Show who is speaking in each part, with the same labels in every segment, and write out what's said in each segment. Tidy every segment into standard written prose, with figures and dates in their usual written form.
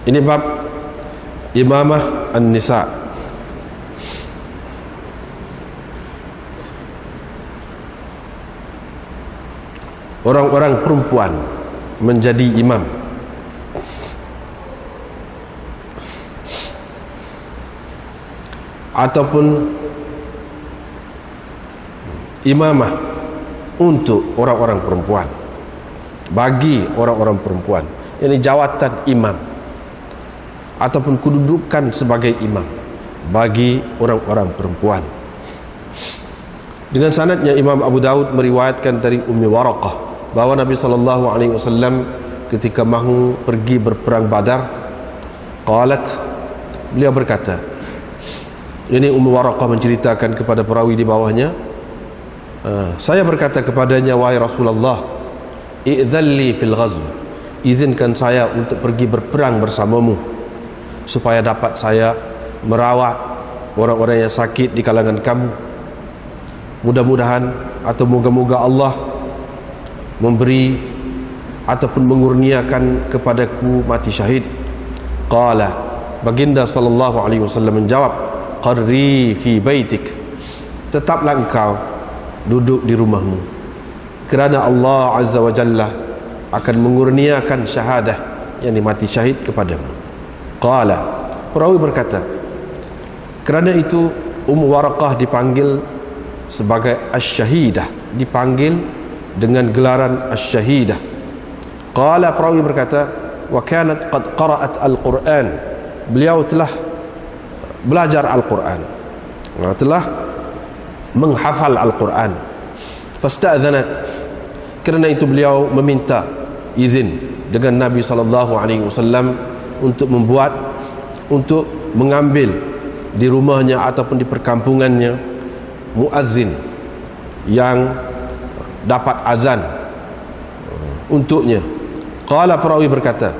Speaker 1: Ini bab imamah an-nisa. Orang-orang perempuan menjadi imam. Ataupun imamah untuk orang-orang perempuan, bagi orang-orang perempuan, ini jawatan imam ataupun kedudukan sebagai imam bagi orang-orang perempuan. Dengan sanadnya Imam Abu Daud meriwayatkan dari Ummi Waraqah bahawa Nabi SAW ketika mahu pergi berperang Badar, beliau berkata, ini Ummi Waraqah menceritakan kepada perawi di bawahnya, saya berkata kepadanya, wahai Rasulullah, i'dzalli fil ghazw, izinkan saya untuk pergi berperang bersamamu, supaya dapat saya merawat orang-orang yang sakit di kalangan kamu. Mudah-mudahan atau moga-moga Allah memberi ataupun mengurniakan kepadaku mati syahid. Qala, baginda sallallahu alaihi wasallam menjawab, qarri fi baitik, tetaplah engkau duduk di rumahmu, kerana Allah azza wa jalla akan mengurniakan syahadah, yang mati syahid kepadamu. Qala, perawi berkata, kerana itu Ummu Waraqah dipanggil sebagai asy-syahidah, dipanggil dengan gelaran asy-syahidah. Qala, perawi berkata, wa kanat qad qara'at al-Quran, beliau telah belajar Al-Quran, telah menghafal Al-Quran. Fasta'dhanat, kerana itu beliau meminta izin dengan Nabi SAW untuk mengambil di rumahnya ataupun di perkampungannya muazzin yang dapat azan untuknya. Qala, perawi berkata,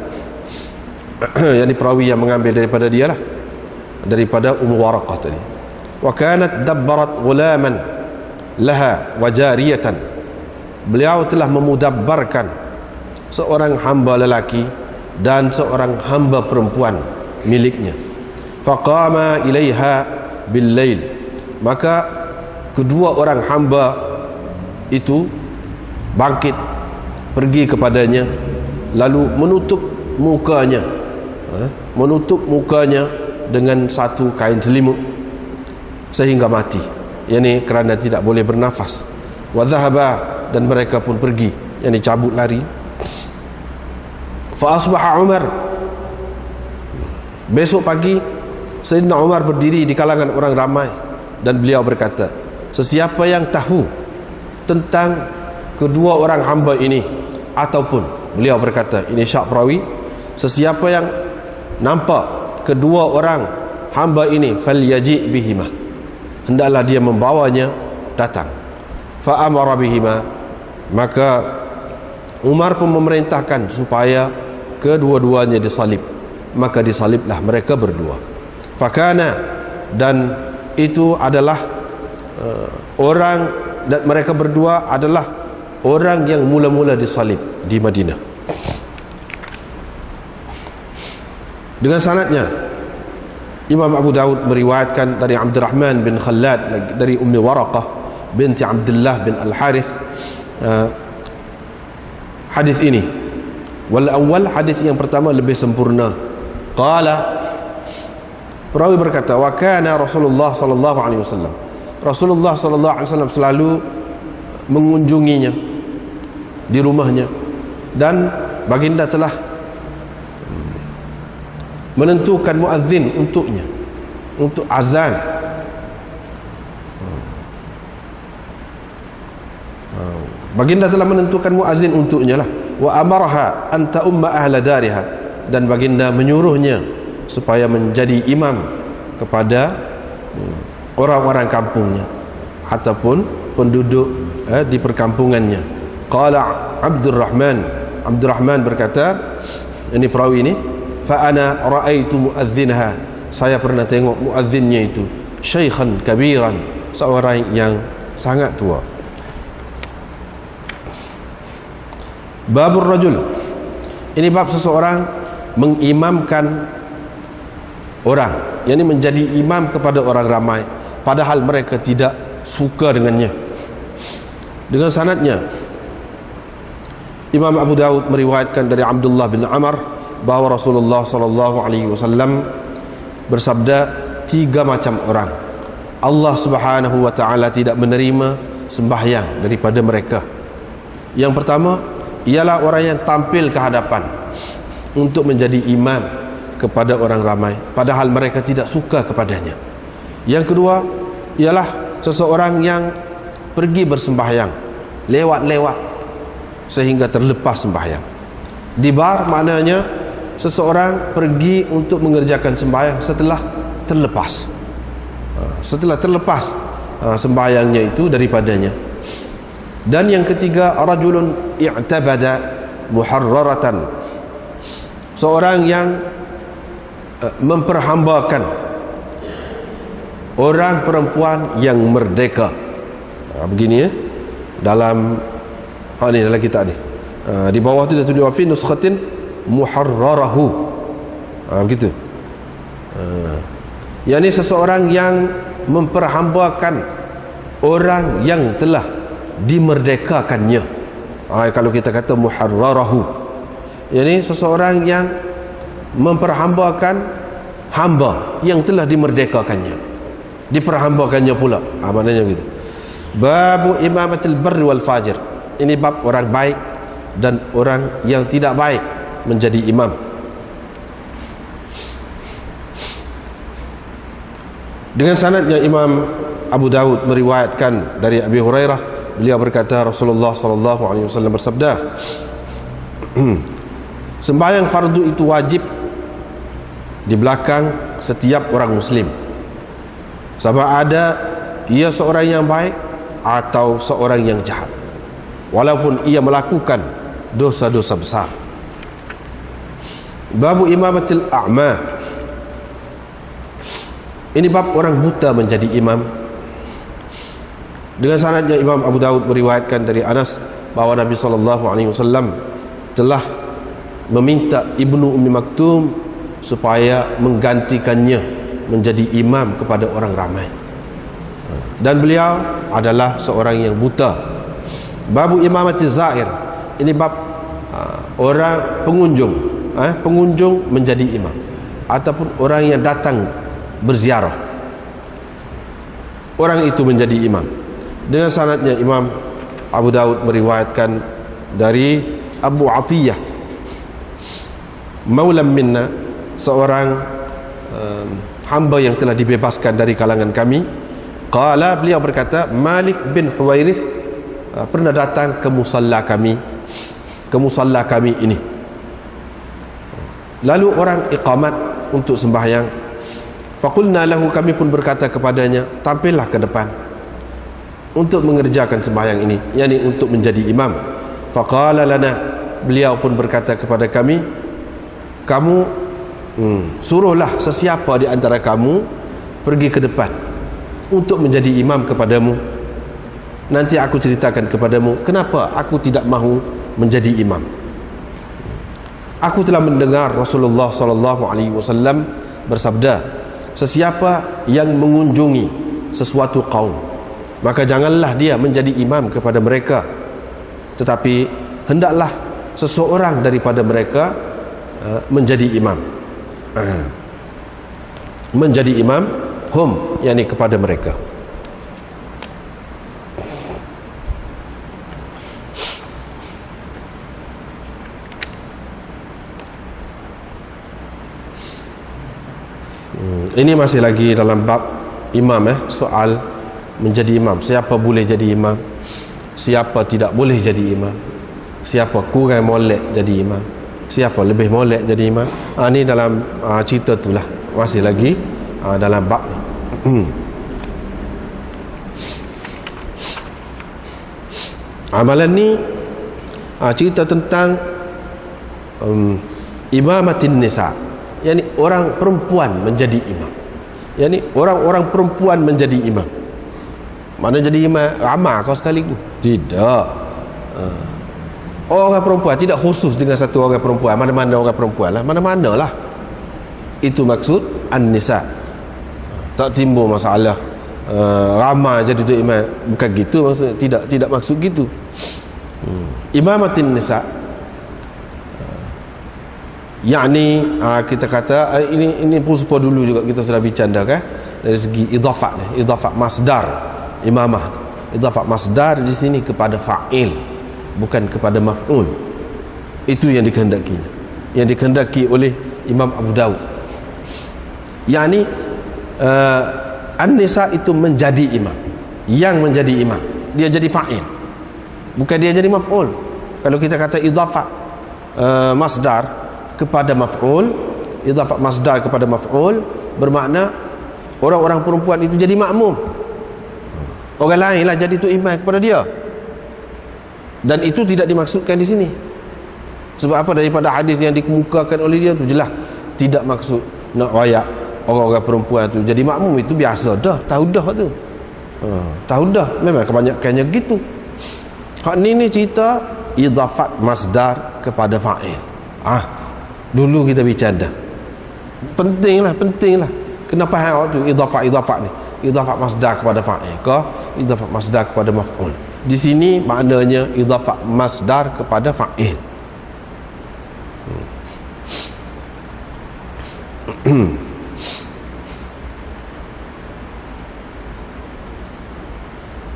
Speaker 1: yakni perawi yang mengambil daripada dia lah, daripada Ummu Waraqah tadi. Wa kanat dabbarat ghulaman laha wa jariyatan, beliau telah memudabbarkan seorang hamba lelaki dan seorang hamba perempuan miliknya. Faqama ilaiha bil lail, maka kedua orang hamba itu bangkit pergi kepadanya, lalu menutup mukanya dengan satu kain selimut sehingga mati, yakni kerana tidak boleh bernafas. Wa dhahaba, dan mereka pun pergi, yakni cabut lari. Fa asbaha Umar, besok pagi Sayyidina Umar berdiri di kalangan orang ramai dan beliau berkata, sesiapa yang tahu tentang kedua orang hamba ini, ataupun beliau berkata, ini syak perawi, sesiapa yang nampak kedua orang hamba ini, falyaji bihima, hendaklah dia membawanya datang. Fa amara bihima, maka Umar pun memerintahkan supaya kedua-duanya disalib, maka disaliblah mereka berdua. Fakana, dan itu adalah orang, dan mereka berdua adalah orang yang mula-mula disalib di Madinah. Dengan sanadnya Imam Abu Daud meriwayatkan dari Abdurrahman bin Khallad dari Ummi Waraqah binti Abdullah bin Al-Harith hadis ini. Wal awal, hadis yang pertama lebih sempurna. Qala, perawi berkata, wa kana Rasulullah sallallahu alaihi wasallam, Rasulullah sallallahu alaihi wasallam selalu mengunjunginya di rumahnya, dan baginda telah menentukan muazzin untuknya, untuk azan. Baginda telah menentukan muazzin untuknya lah. Wa amarha an ta'umma ahla dariha, dan baginda menyuruhnya supaya menjadi imam kepada orang-orang kampungnya ataupun penduduk di perkampungannya. Qala Abdurrahman berkata, ini perawi ini, fa ana ra'aitu muadzinha, saya pernah tengok muadzinnya itu syaikhan kabiran, seorang yang sangat tua. Babur rajul, ini bab seseorang mengimamkan orang, yakni menjadi imam kepada orang ramai padahal mereka tidak suka dengannya. Dengan sanadnya, Imam Abu Dawud meriwayatkan dari Abdullah bin Amr bahawa Rasulullah sallallahu alaihi wasallam bersabda, 3 macam orang Allah Subhanahu wa taala tidak menerima sembahyang daripada mereka. Yang pertama ialah orang yang tampil ke hadapan untuk menjadi imam kepada orang ramai padahal mereka tidak suka kepadanya. Yang kedua ialah seseorang yang pergi bersembahyang lewat-lewat sehingga terlepas sembahyang. Dibar maknanya seseorang pergi untuk mengerjakan sembahyang setelah terlepas. Setelah terlepas sembahyangnya itu daripadanya. Dan yang ketiga, rajulun i'tabada muharraratan, seorang yang memperhambakan orang perempuan yang merdeka. Begini ya, dalam ni dalam kitab ni, di bawah tu dia tulis fi nuskhatin muharrarahu, begitu. Yang ini seseorang yang memperhambakan orang yang telah dimerdekakannya. Kalau kita kata muharrarahu, yang ini seseorang yang memperhambakan hamba yang telah dimerdekakannya, diperhambakannya pula. Maknanya begitu. Babu imamatil barri wal fajir, ini bab orang baik dan orang yang tidak baik menjadi imam. Dengan sanadnya Imam Abu Dawud meriwayatkan dari Abi Hurairah, beliau berkata Rasulullah sallallahu alaihi wasallam bersabda, sembahyang fardu itu wajib di belakang setiap orang muslim, sama ada ia seorang yang baik atau seorang yang jahat, walaupun ia melakukan dosa-dosa besar. Babu imamatil a'ma, ini bab orang buta menjadi imam. Dengan sanadnya Imam Abu Dawud meriwayatkan dari Anas bahawa Nabi SAW telah meminta Ibnu Ummi Maktum supaya menggantikannya menjadi imam kepada orang ramai, dan beliau adalah seorang yang buta. Babu imamati zair, ini bab orang pengunjung, pengunjung menjadi imam, ataupun orang yang datang berziarah, orang itu menjadi imam. Dengan sanadnya Imam Abu Dawud meriwayatkan dari Abu Atiyah maulam minna, seorang hamba yang telah dibebaskan dari kalangan kami. Qala, beliau berkata, Malik bin Huwairith pernah datang ke musalla kami ini. Lalu orang iqamat untuk sembahyang. Faqulna lahu, kami pun berkata kepadanya, tampillah ke depan untuk mengerjakan sembahyang ini, yakni untuk menjadi imam. Faqala lana, beliau pun berkata kepada kami, kamu suruhlah sesiapa di antara kamu pergi ke depan untuk menjadi imam kepadamu. Nanti aku ceritakan kepadamu kenapa aku tidak mahu menjadi imam. Aku telah mendengar Rasulullah sallallahu alaihi wasallam bersabda, sesiapa yang mengunjungi sesuatu kaum, maka janganlah dia menjadi imam kepada mereka, tetapi hendaklah seseorang daripada mereka menjadi imam. Menjadi imam hum, yakni kepada mereka. Ini masih lagi dalam bab imam, soal menjadi imam. Siapa boleh jadi imam, siapa tidak boleh jadi imam, siapa kurang molek jadi imam, siapa lebih molek jadi imam. Ini dalam cerita itulah, masih lagi dalam bab amalan ni cerita tentang imamatin nisa, yakni orang perempuan menjadi imam, yakni orang-orang perempuan menjadi imam. Mana jadi imam ramah kau sekaligus? Tidak. Orang perempuan tidak khusus dengan satu orang perempuan, mana-mana orang perempuan lah, mana-mana lah. Itu maksud an-nisa. Tak timbul masalah ramai jadi tu imam, bukan gitu maksudnya, tidak maksud gitu. Imamatin nisa, yakni kita kata ini pun supaya dulu juga kita sudah bercanda kan, dari segi idafat masdar imamah. Idafat masdar di sini kepada fa'il, bukan kepada maf'ul. Itu yang dikehendaki oleh Imam Abu Daud. Yakni an-nisa itu menjadi imam, yang menjadi imam, dia jadi fa'il, bukan dia jadi maf'ul. Kalau kita kata idafat masdar kepada maf'ul, idafat masdar kepada maf'ul bermakna orang-orang perempuan itu jadi makmum, orang lain lah jadi tu imam kepada dia. Dan itu tidak dimaksudkan di sini. Sebab apa? Daripada hadis yang dikemukakan oleh dia tu jelas tidak maksud nak royak orang-orang perempuan tu jadi makmum. Itu biasa dah, tahu dah tu. Tahu dah, memang kebanyakannya gitu. Hak ni cerita idafat masdar kepada fa'il. Dulu kita bercanda. Pentinglah. Kenapa hak tu idafat ni? Idafat masdar kepada fa'il ke idafat masdar kepada maf'ul? Di sini maknanya idafat masdar kepada fa'il.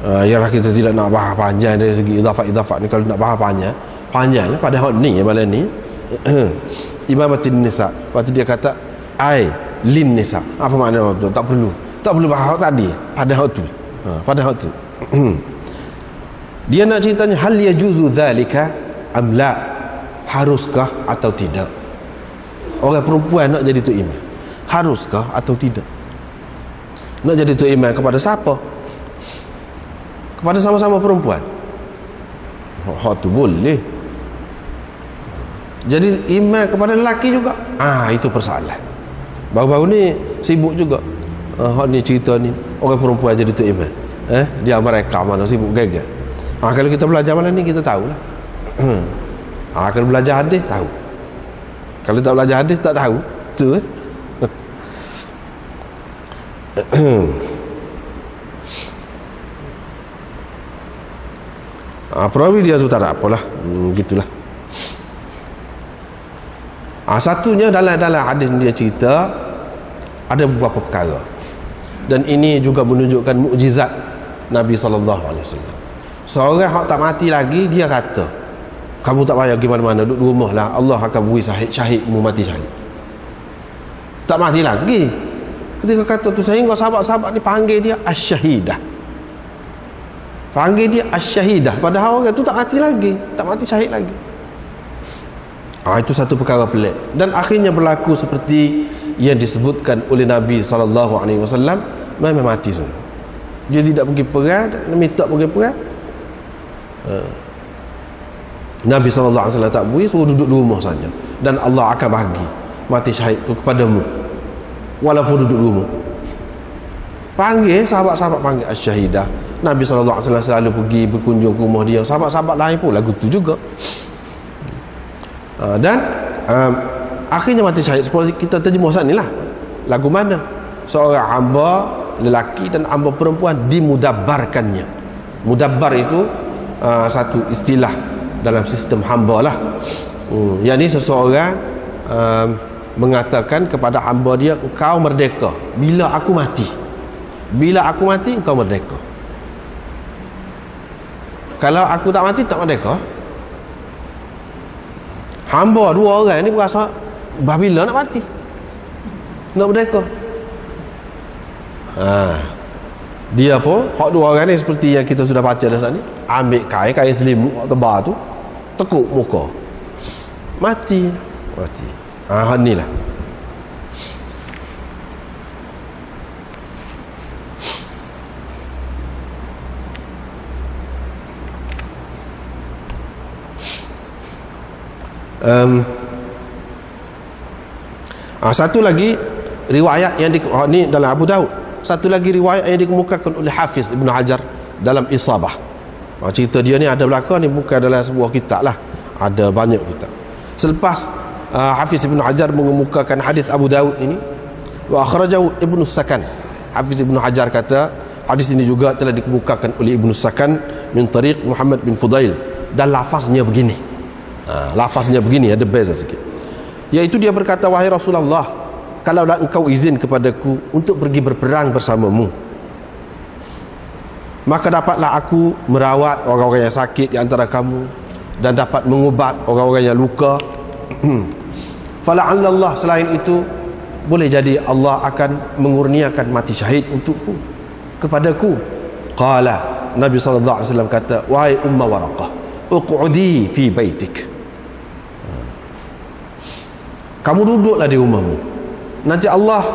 Speaker 1: Ialah kita tidak nak bahas panjang dari segi idafat ni. Kalau nak bahas panjang lah pada hal ni, malam ni imamatin nisa. Lepas tu dia kata lin nisa. Apa makna tu? Tak perlu bahas tadi pada hal tu. Dia nak ceritanya hal yajuzu dzalika am la, haruskah atau tidak orang perempuan nak jadi tu imam, haruskah atau tidak? Nak jadi tu imam kepada siapa? Kepada sama-sama perempuan. Hak tu boleh. Jadi imam kepada lelaki juga, itu persoalan. Baru-baru ni sibuk juga hak ni cerita ni, orang perempuan jadi tu imam. Dia mereka mana sibuk gagal. Kalau kita belajar malam ni kita tahulah. Kalau belajar hadis tahu. Kalau tak belajar hadis tak tahu. Tu perawi dia tu tak ada apalah. Gitulah. Satunya dalam hadis dia cerita ada beberapa perkara. Dan ini juga menunjukkan mukjizat Nabi SAW. Seorang yang tak mati lagi, dia kata, kamu tak payah pergi mana-mana, duduk di rumah lah, Allah akan beri syahidmu mati syahid. Tak mati lagi. Ketika kata tu, sehingga sahabat-sahabat ni panggil dia Asy-Syahidah. Panggil dia Asy-Syahidah. Padahal orang tu tak mati lagi, tak mati syahid lagi. Itu satu perkara pelik. Dan akhirnya berlaku seperti yang disebutkan oleh Nabi SAW. Memang mati semua. Dia tidak pergi perang, minta pergi perang. Nabi SAW tak beri, suruh duduk di rumah saja, dan Allah akan bagi mati syahid itu kepadamu walaupun duduk di rumah. Panggil sahabat-sahabat, panggil Asy-Syahidah. Nabi SAW selalu pergi berkunjung ke rumah dia. Sahabat-sahabat lain pun lagu tu juga. Dan akhirnya mati syahid. Seperti kita terjemah saat ni lah, lagu mana seorang hamba lelaki dan hamba perempuan dimudabbarkannya. Mudabbar itu satu istilah dalam sistem hamba lah. Yang ni seseorang mengatakan kepada hamba dia, engkau merdeka bila aku mati. Bila aku mati engkau merdeka. Kalau aku tak mati tak merdeka. Hamba dua orang ni berasa bila nak mati, nak merdeka. Dia pun hak dua orang ni seperti yang kita sudah baca dah ni, ambil kain selimut tebal tu, tekuk muka, mati. Hak ni lah. Satu lagi riwayat yang ni dalam Abu Daud. Satu lagi riwayat yang dikemukakan oleh Hafiz Ibn Hajar dalam Isabah. Cerita dia ni ada belakang ni, bukan dalam sebuah kitab lah. Ada banyak kitab. Selepas Hafiz Ibn Hajar mengemukakan hadis Abu Daud ini, wa akhrajahu Ibn Sakan. Hafiz Ibn Hajar kata hadis ini juga telah dikemukakan oleh Ibn Sakan min tariq Muhammad bin Fudail, dan lafaznya begini. Lafaznya begini, ada beza sikit. Iaitu dia berkata, wahai Rasulullah, kalaulah engkau izin kepadaku untuk pergi berperang bersamamu, maka dapatlah aku merawat orang-orang yang sakit di antara kamu dan dapat mengubat orang-orang yang luka. Fala'allallah, selain itu boleh jadi Allah akan mengurniakan mati syahid untukku, kepadaku. Qala, Nabi SAW kata, wahai Umma Waraqah, uq'udi fi baitik, kamu duduklah di rumahmu, nanti Allah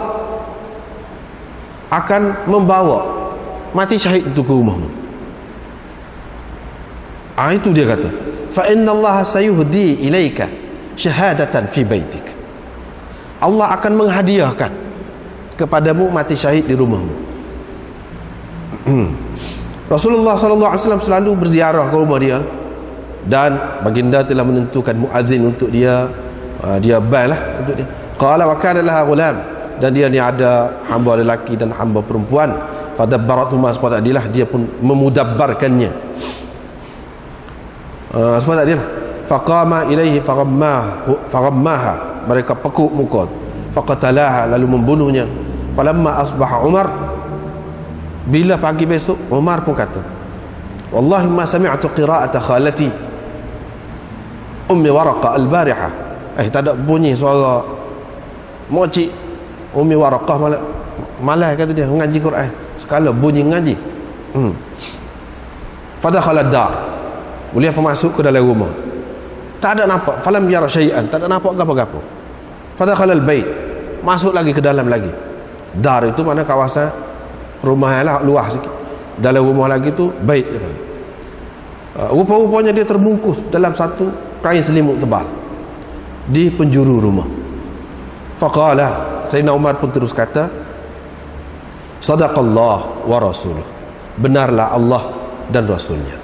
Speaker 1: akan membawa mati syahid itu ke rumahmu. Itu dia kata, fa inna Allah sayuhdi ilaika syahadatan fi baitik, Allah akan menghadiahkan kepadamu mati syahid di rumahmu. Rasulullah SAW selalu berziarah ke rumah dia, dan baginda telah menentukan muazzin untuk dia, dia bal lah untuk dia. Qala wa kana laha ghulam, dan dia ni ada hamba lelaki dan hamba perempuan. Fadabbaratuhuma, sebab tadilah dia pun memudabbarkannya, sebab tadilah. Faqama ilaihi faghammaha, mereka pekuk muka, faqatalaha, lalu membunuhnya. Falamma asbaha Umar, bila pagi besok Umar pun kata, wallahi ma sami'tu qira'ata khalati Ummi Waraqah al-bariha, tak ada bunyi suara mocik Ummi Waraqah malah kata dia ngaji Quran, sekala bunyi ngaji. Fadakhala ad-dar, beliau masuk ke dalam rumah, tak ada nampak. Falam yara syai'an, tak ada nampak apa-apa. Fadakhala al-bait, masuk lagi ke dalam lagi. Dar itu mana kawasan rumah lah, luas sikit. Dalam rumah lagi tu bait. Rupa-rupanya dia terbungkus dalam satu kain selimut tebal di penjuru rumah. Faqala, Sayyidina Umar pun terus kata, sadaqallah wa rasuluh, benarlah Allah dan Rasulnya.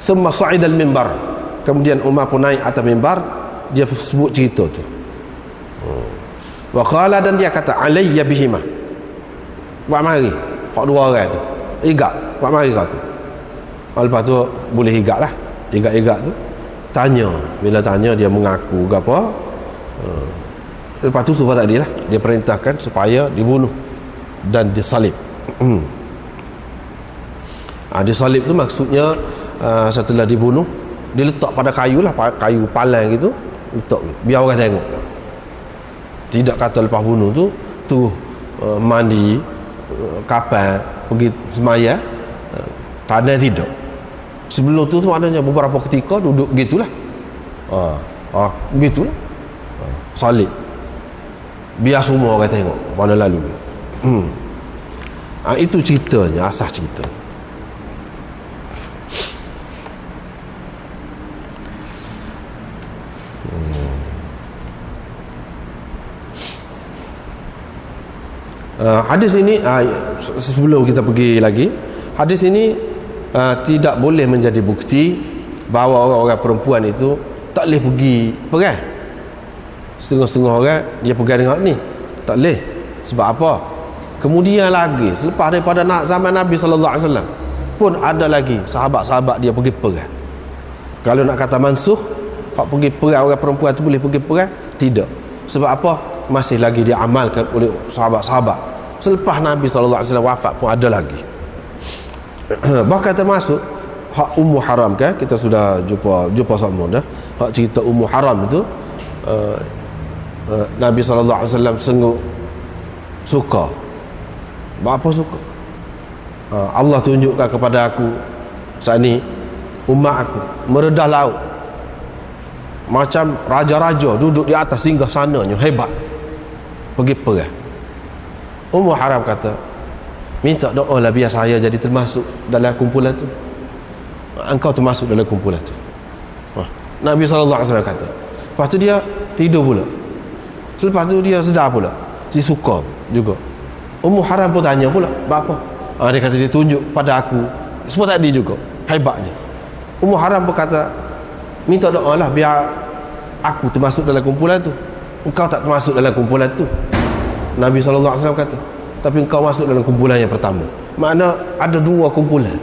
Speaker 1: Thumma sa'ida al-mimbar, kemudian Umar pun naik atas mimbar, dia sebut cerita tu. Wa qala, dan dia kata, alayya bihima, buat mari hak dua orang tu, igak, buat mari aku. Lepas tu boleh igak lah, igak-igak tu tanya, bila tanya dia mengaku ke apa. Lepas tu sebab tadi lah dia perintahkan supaya dibunuh dan disalib. Disalib tu maksudnya setelah dibunuh diletak pada kayu lah, kayu palang gitu, letak biar orang tengok. Tidak kata lepas bunuh tu mandi, kapan pergi semaya, tanda tidak. Sebelum tu maknanya beberapa ketika duduk gitulah, gitulah, salib, biar semua orang tengok mana lalu. Itu ceritanya, asas cerita. Hadis ini, sebelum kita pergi lagi, hadis ini tidak boleh menjadi bukti bahawa orang-orang perempuan itu tak boleh pergi perang. Setengah-setengah orang dia pergi dengan ni, tak boleh. Sebab apa? Kemudian lagi selepas daripada zaman Nabi SAW pun ada lagi sahabat-sahabat dia pergi perang. Kalau nak kata mansuh, hak pergi perang orang perempuan tu boleh pergi perang, tidak. Sebab apa? Masih lagi diamalkan oleh sahabat-sahabat. Selepas Nabi SAW wafat pun ada lagi. Bahkan termasuk hak Ummu Haram, kan kita sudah jumpa sama dah, hak cerita Ummu Haram itu, Nabi SAW sungguh suka. Apa suka? Allah tunjukkan kepada aku saat ni umat aku meredah laut macam raja-raja duduk di atas singgah sananya, hebat, pergi perang. Ummu Haram kata, minta doa lah biar saya jadi termasuk dalam kumpulan tu. Engkau termasuk dalam kumpulan tu. Nabi SAW kata. Lepas tu dia tidur pula. Selepas tu dia sedar pula, dia suka juga. Ummu Haram pun tanya pula, apa? Dia kata dia tunjuk pada aku seperti tadi juga, hebatnya. Ummu Haram pun kata, Minta doa lah biar aku termasuk dalam kumpulan tu. Engkau tak termasuk dalam kumpulan tu. Nabi SAW kata, tapi engkau masuk dalam kumpulan yang pertama. Makna ada dua kumpulan.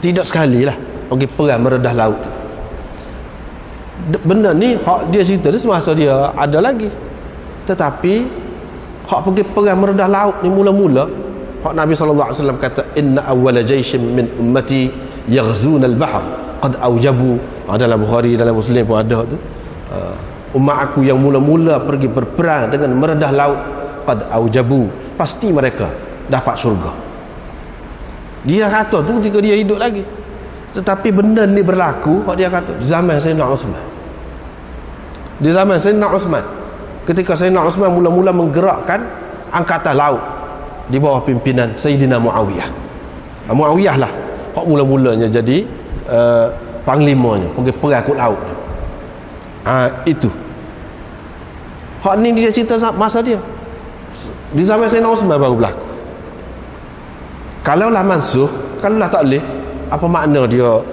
Speaker 1: Tidak sekali lah pergi perang meredah laut. Benda ni hak dia cerita dia semasa dia ada lagi. Tetapi hak pergi perang meredah laut ni mula-mula hak Nabi SAW kata, inna awwala jaishin min ummati yaghzuna al-bahr qad aujabu. Dalam Bukhari, dalam Muslim pun ada tu. Umat aku yang mula-mula pergi berperang dengan meredah laut, qad aujabu, pasti mereka dapat syurga. Dia kata tu ketika dia hidup lagi. Tetapi benda ni berlaku, hak dia kata zaman Sayyidina Uthman. Di zaman Sayyidina Uthman, ketika Sayyidina Uthman mula-mula menggerakkan angkatan laut di bawah pimpinan Sayyidina Muawiyah. Muawiyah lah hak mula-mulanya jadi panglimanya pergi perang kat laut. Itu hak ni dia cerita masa dia di zaman Sayyidina Uthman baru berlaku. Kalau lah mansuh, kalau lah tak boleh, apa makna dia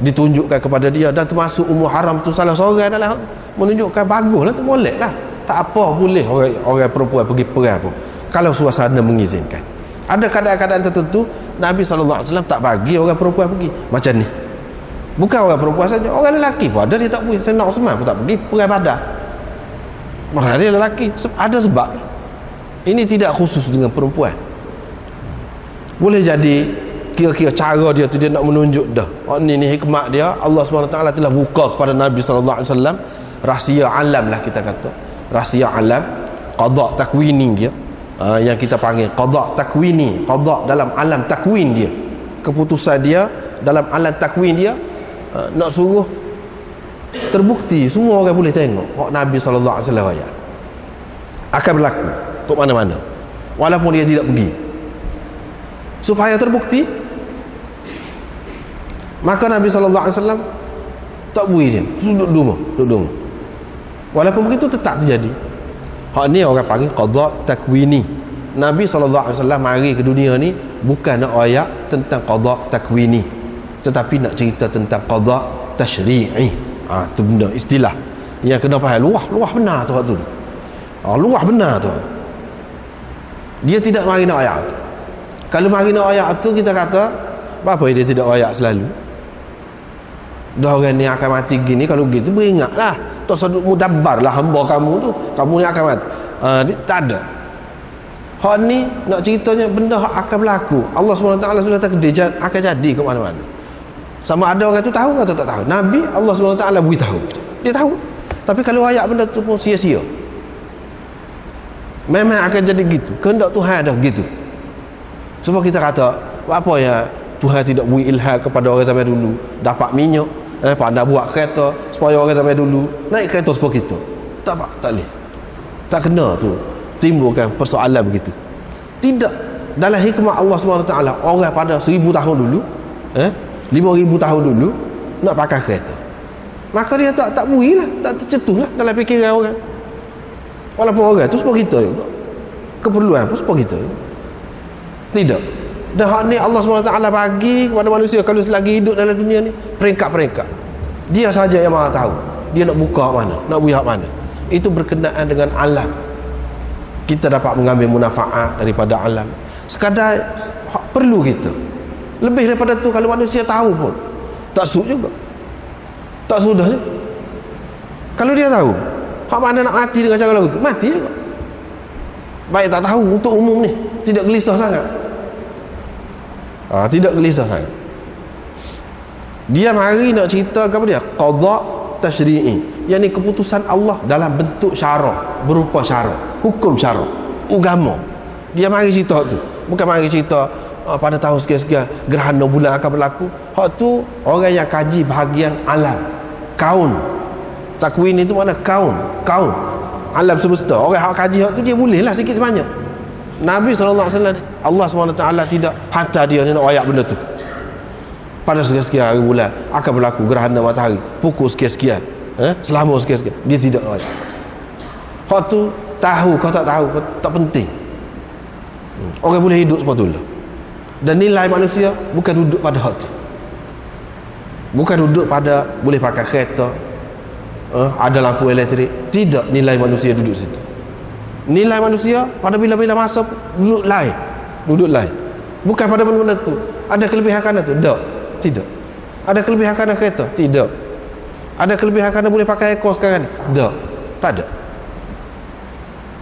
Speaker 1: ditunjukkan kepada dia, dan termasuk Ummu Haram tu salah seorang adalah menunjukkan baguslah tu, boleh lah, tak apa, boleh orang perempuan pergi perang pun kalau suasana mengizinkan. Ada keadaan-keadaan tertentu Nabi SAW tak bagi orang perempuan pergi macam ni. Bukan orang perempuan saja, orang lelaki pun ada dia tak pergi. Sayyidina Uthman pun tak pergi perang Badar. Mereka dia lelaki, ada sebab. Ini tidak khusus dengan perempuan. Boleh jadi kira-kira cara dia tu dia nak menunjuk dah. Ni hikmat dia. Allah SWT telah buka kepada Nabi SAW rahsia alam lah, kita kata rahsia alam, qada takwini dia, yang kita panggil qada takwini, qada dalam alam takwin dia, keputusan dia dalam alam takwin dia, nak suruh terbukti, semua orang boleh tengok hak Nabi SAW ayat akan berlaku ke mana-mana walaupun dia tidak pergi. Supaya terbukti, maka Nabi SAW tak bui dia, duduk dulu. Walaupun begitu tetap terjadi. Hak ni orang panggil qada takwini. Nabi SAW mari ke dunia ni bukan nak ayat tentang qada takwini, tetapi nak cerita tentang qada tashri'i. Tu benda istilah yang kena faham. Luah benar tu waktu tu. Luah benar tu. Dia tidak mari nak ayat tu. Kalau mari nak ayat tu, kita kata apa dia tidak ayat selalu. Dah orang ni akan mati gini, kalau gitu beringatlah, tak sadut mudabbar lah hamba kamu tu, kamu ni akan mati. Tak ada. Hak ni nak ceritanya benda hak akan berlaku. Allah SWT sudah takdir akan jadi ke mana-mana. Sama ada orang tu tahu atau tak tahu. Nabi Allah SWT beritahu. Dia tahu. Tapi kalau ayat benda tu pun sia-sia. Memang akan jadi gitu. Kehendak Tuhan dah gitu. Sebab kita kata, apa ya Tuhan tidak beri ilham kepada orang zaman dulu dapat minyak, pandai buat kereta supaya orang zaman dulu naik kereta seperti kita. Tak boleh. Tak kena tu timbulkan persoalan begitu. Tidak. Dalam hikmah Allah SWT, orang pada 1000 tahun dulu, 5,000 tahun dulu nak pakai kereta, maka dia tak beri lah, tak tercetus lah dalam fikiran orang. Walaupun orang tu seperti kita juga, keperluan pun seperti kita juga. Tidak. Dan hak ni Allah SWT bagi kepada manusia kalau selagi hidup dalam dunia ni, peringkat-peringkat. Dia saja yang maha tahu. Dia nak buka mana, nak buih mana. Itu berkenaan dengan alam. Kita dapat mengambil manfaat daripada alam. Sekadar perlu kita. Lebih daripada tu, kalau manusia tahu pun tak sud juga. Tak sudah je. Kalau dia tahu hak mana nak mati dengan cara lagu tu, mati juga. Baik tak tahu, untuk umum ni tidak gelisah sangat. Tidak gelisah sangat. Dia mari nak cerita apa dia? Qada tashri'i. Yang ni keputusan Allah dalam bentuk syara, berupa syara, hukum syara, agama. Dia mari cerita tu. Bukan mari cerita pada tahun sekian-sekian gerhana bulan akan berlaku. Hak tu orang yang kaji bahagian alam, kaun. Takwin itu mana kaun, alam semesta. Orang hak kaji hak tu dia boleh lah sikit sebanyak. Nabi SAW, Allah SWT tidak hantar dia ni nak ayat benda tu. Pada sekian-sekian hari bulan akan berlaku gerhana matahari pukul sekian-sekian, selama sekian-sekian. Dia tidak ayat. Hak tu tahu kau tak tahu, kau tak penting. Orang boleh hidup seperti tu. Dan nilai manusia bukan duduk pada hak tu. Bukan duduk pada boleh pakai kereta, ada lampu elektrik. Tidak, nilai manusia duduk situ. Nilai manusia pada bila-bila masa duduk lain. Bukan pada benda-benda tu. Ada kelebihan kerana tu? Tidak. Ada kelebihan kerana kereta? Tidak. Ada kelebihan kerana boleh pakai aircon sekarang ni? Tak ada.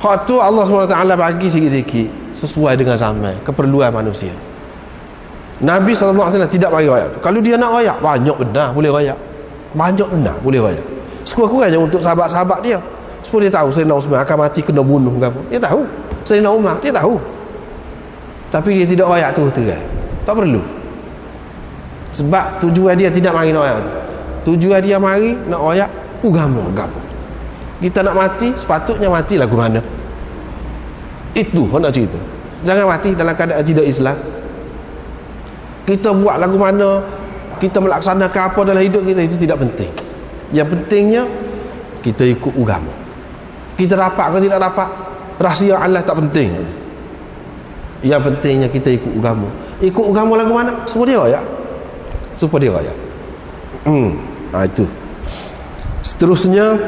Speaker 1: Hak tu Allah SWT bagi sikit-sikit sesuai dengan zaman, keperluan manusia. Nabi SAW tidak bagi rakyat tu. Kalau dia nak rakyat, banyak benar boleh rakyat. Sekurang-kurangnya untuk sahabat-sahabat dia, supaya dia tahu Sayyidina Uthman akan mati kena bunuh ke apa. Dia tahu. Sayyidina Umar, dia tahu. Tapi dia tidak rakyat tu terai. Tak perlu. Sebab tujuan dia tidak mari nak rakyat tu. Tujuan dia mari nak rakyat agama. Kita nak mati, sepatutnya mati lagu mana? Itu nak cerita. Jangan mati dalam keadaan tidak Islam. Kita buat lagu mana, kita melaksanakan apa dalam hidup kita, itu tidak penting. Yang pentingnya kita ikut agama. Kita dapat atau tidak dapat, rahsia Allah tak penting. Yang pentingnya kita ikut agama. Ikut agama lagu mana? Supaya dia raya. Itu. Seterusnya,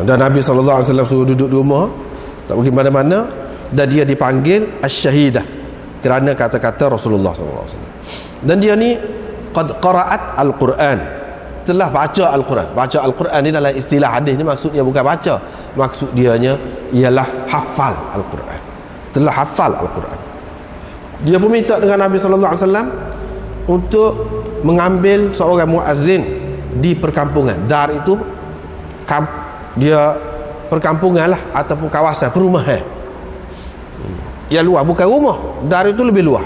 Speaker 1: dan Nabi SAW suruh duduk di rumah, tak pergi mana-mana, dan dia dipanggil Asy-Syahidah kerana kata-kata Rasulullah SAW. Dan dia ni qad qara'at al-Quran, telah baca Al-Quran. Baca Al-Quran ni dalam istilah hadis ni maksudnya bukan baca, maksud dianya ialah hafal Al-Quran. Telah hafal Al-Quran. Dia pun minta dengan Nabi SAW untuk mengambil seorang muazzin di perkampungan. Dar itu dia perkampungan lah, ataupun kawasan perumahan. Ya luar, bukan rumah. Dar itu lebih luar.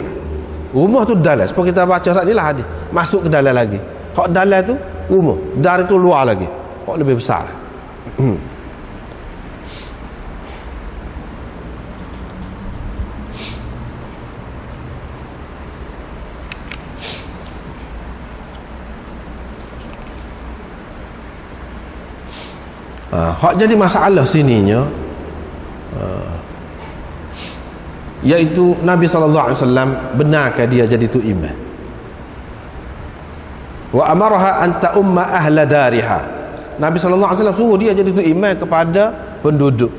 Speaker 1: Rumah tu dalam. Seperti kita baca saat ni lah hadis, masuk ke dalam lagi. Hak dalam tu rumah, dar itu luar lagi. Hak lebih besar. Hak jadi masalah sininya, iaitu Nabi SAW benarkan dia jadi tu imam. Wa amaraha an ta'umma ahla dariha. Nabi SAW suruh dia jadi tu imam kepada penduduk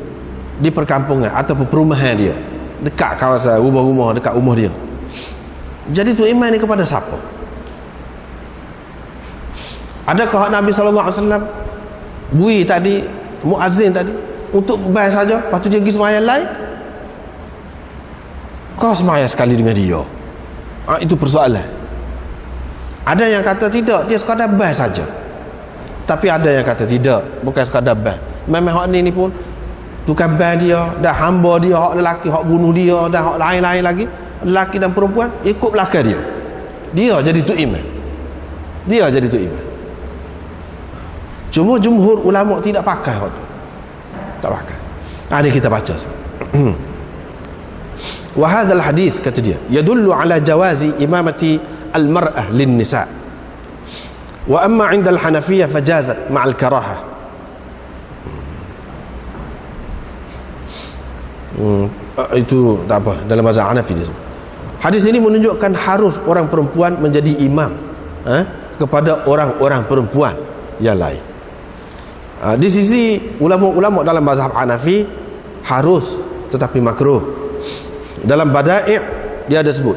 Speaker 1: di perkampungan ataupun perumahan dia, dekat kawasan rumah-rumah, dekat rumah dia. Jadi tu imam ni kepada siapa? Adakah Nabi SAW bui tadi, muazzin tadi, untuk bayar saja, lepas tu dia pergi semayang lain? Kau semayang sekali dengan dia? Itu persoalan. Ada yang kata tidak, dia sekadar bayar saja. Tapi ada yang kata tidak, bukan sekadar bayar. Memang hak ni pun tukang bayar dia, dan hamba dia, hak lelaki, hak bunuh dia, dan hak lain-lain lagi, lelaki dan perempuan, ikut belakang dia. Dia jadi tu imam. Cuma jumhur ulama tidak pakai hak tu. Tak pakai. Ini kita baca. Wa hadzal hadis, kata dia, yadullu ala jawazi imamati al-mar'ah lin-nisa. Wa amma 'inda al-Hanafiyyah fajazat ma'al karahah. Itu tak apa, dalam mazhab Hanafi dia. Hadis ini menunjukkan harus orang perempuan menjadi imam kepada orang-orang perempuan yang lain. Di sisi ulama-ulama dalam mazhab Hanafi harus, tetapi makruh. Dalam Bada'i' dia ada sebut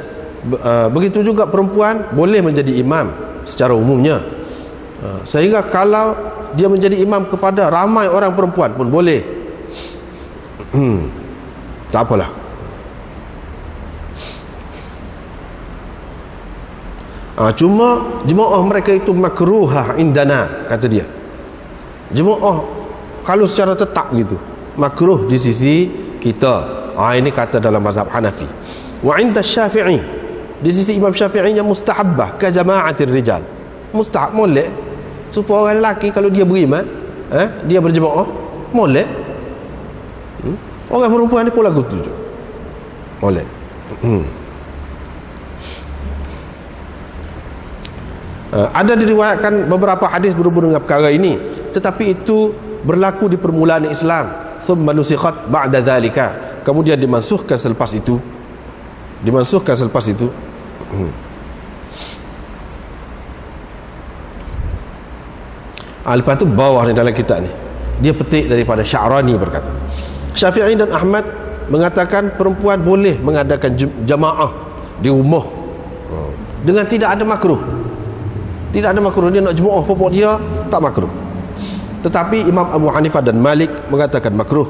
Speaker 1: begitu juga perempuan boleh menjadi imam secara umumnya, sehingga kalau dia menjadi imam kepada ramai orang perempuan pun boleh. Tak apalah. Cuma jemaah mereka itu makruhah indana, kata dia. Jemaah kalau secara tetap gitu makruh di sisi kita. Ini kata dalam mazhab Hanafi. Wa 'inda Syafi'i, di sisi Imam Syafi'i nya mustahabbah ka jama'atir rijal. Mustahab, molek supaya orang lelaki kalau dia beriman, dia berjemaah, molek. Orang perempuan ni pun lagu tu je, molek. Ada diriwayatkan beberapa hadis berhubung dengan perkara ini, tetapi itu berlaku di permulaan Islam. Thumma nusikhat ba'da dhalika, kemudian dimansuhkan selepas itu. Lepas tu bawah ni dalam kitab ni dia petik daripada Sya'rani berkata, Syafi'i dan Ahmad mengatakan perempuan boleh mengadakan jamaah di rumah dengan tidak ada makruh. Tidak ada makruh, dia nak jemaah pokok dia tak makruh. Tetapi Imam Abu Hanifah dan Malik mengatakan makruh.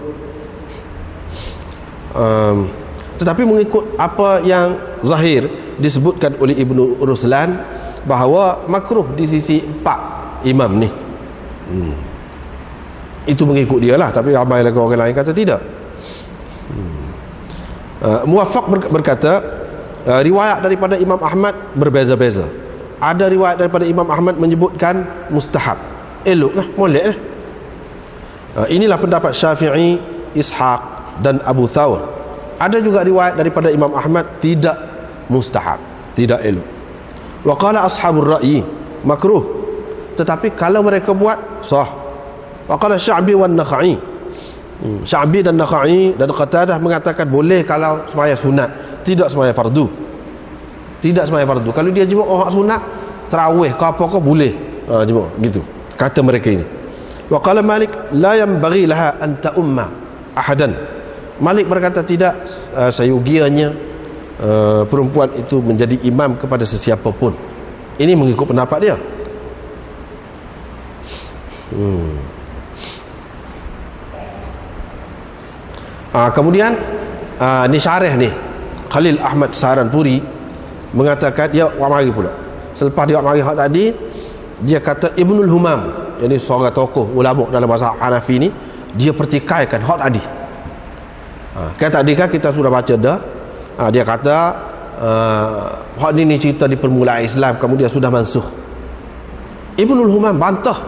Speaker 1: Tetapi mengikut apa yang zahir disebutkan oleh Ibnu Ruslan, bahawa makruh di sisi empat imam ni. Itu mengikut dia lah, tapi ramai lagi orang lain kata tidak. Muwaffaq berkata riwayat daripada Imam Ahmad berbeza-beza. Ada riwayat daripada Imam Ahmad menyebutkan mustahab, elok lah, molek lah. Inilah pendapat Syafi'i, Ishaq dan Abu Thawr. Ada juga riwayat daripada Imam Ahmad tidak mustahab, tidak elok. Wa qala ashabur ra'yi makruh, tetapi kalau mereka buat sah. Wa qala Sya'bi wan Nakhai, Sya'bi dan Nakhai dan Qatadah mengatakan boleh kalau semaya sunat, tidak semaya fardu. Tidak semaya fardu. Kalau dia jemaah sunat, tarawih ke apa ke boleh jemaah gitu, kata mereka ini. Wa qala Malik la yanbaghi laha an ta'umma ahadan. Malik berkata tidak seyogianya perempuan itu menjadi imam kepada sesiapa pun. Ini mengikut pendapat dia. Kemudian ni syarih ni Khalil Ahmad Saharanpuri mengatakan, dia mari pula selepas dia mari hak tadi, dia kata Ibnul Humam, yang ni seorang tokoh ulama dalam mazhab Hanafi ni, dia pertikaikan hak tadi. Kan tadi kan kita sudah baca dah, dia kata hak ni cerita di permulaan Islam, kemudian sudah mansuh. Ibnul Humam bantah,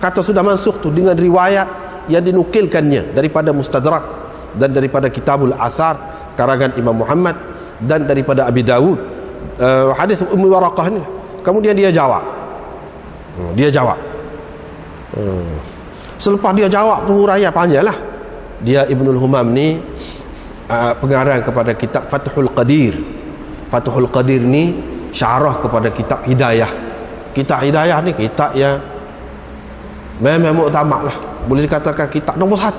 Speaker 1: kata sudah mansuh tu dengan riwayat yang dinukilkannya daripada Mustadrak dan daripada Kitabul Athar karangan Imam Muhammad dan daripada Abi Dawud, hadis Ummu Waraqah ni. Kemudian dia jawab, selepas dia jawab tu huraian panjang lah. Dia Ibnul Humam ni pengarang kepada kitab Fathul Qadir. Fathul Qadir ni syarah kepada kitab Hidayah. Kitab Hidayah ni kitab yang memang muktamad lah, boleh dikatakan kitab nombor 1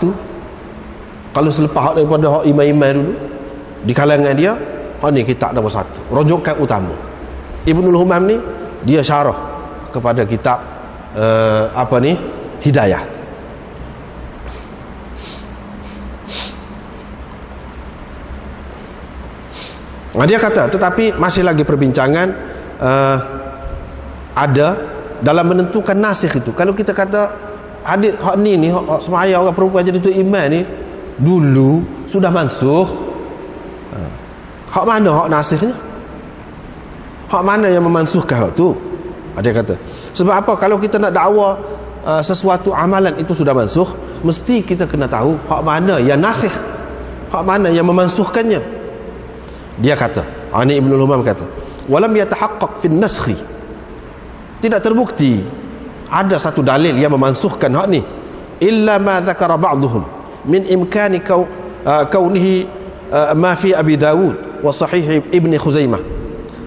Speaker 1: kalau selepas daripada hak imam-imam dulu di kalangan dia. Hak ni kitab nombor 1, rujukan utama. Ibnul Humam ni dia syarah kepada kitab Hidayah. Dia kata tetapi masih lagi perbincangan ada dalam menentukan nasikh itu. Kalau kita kata hadis hak ni hak semaya orang perempuan jadi tu imam ni dulu sudah mansuh, hak mana hak nasikhnya? Hak mana yang memansuhkan hak tu? Dia kata sebab apa, kalau kita nak dakwa sesuatu amalan itu sudah mansuh, mesti kita kena tahu hak mana yang nasikh, hak mana yang memansuhkannya. Dia kata, ini Ibnul Humam kata, walam yatahaqqaq fi an-naskhi, tidak terbukti ada satu dalil yang memansuhkan hak ni, illa ma dzakara ba'dhum min imkani kaunihi ma fi Abi Dawud wa Sahih Ibn Khuzaimah.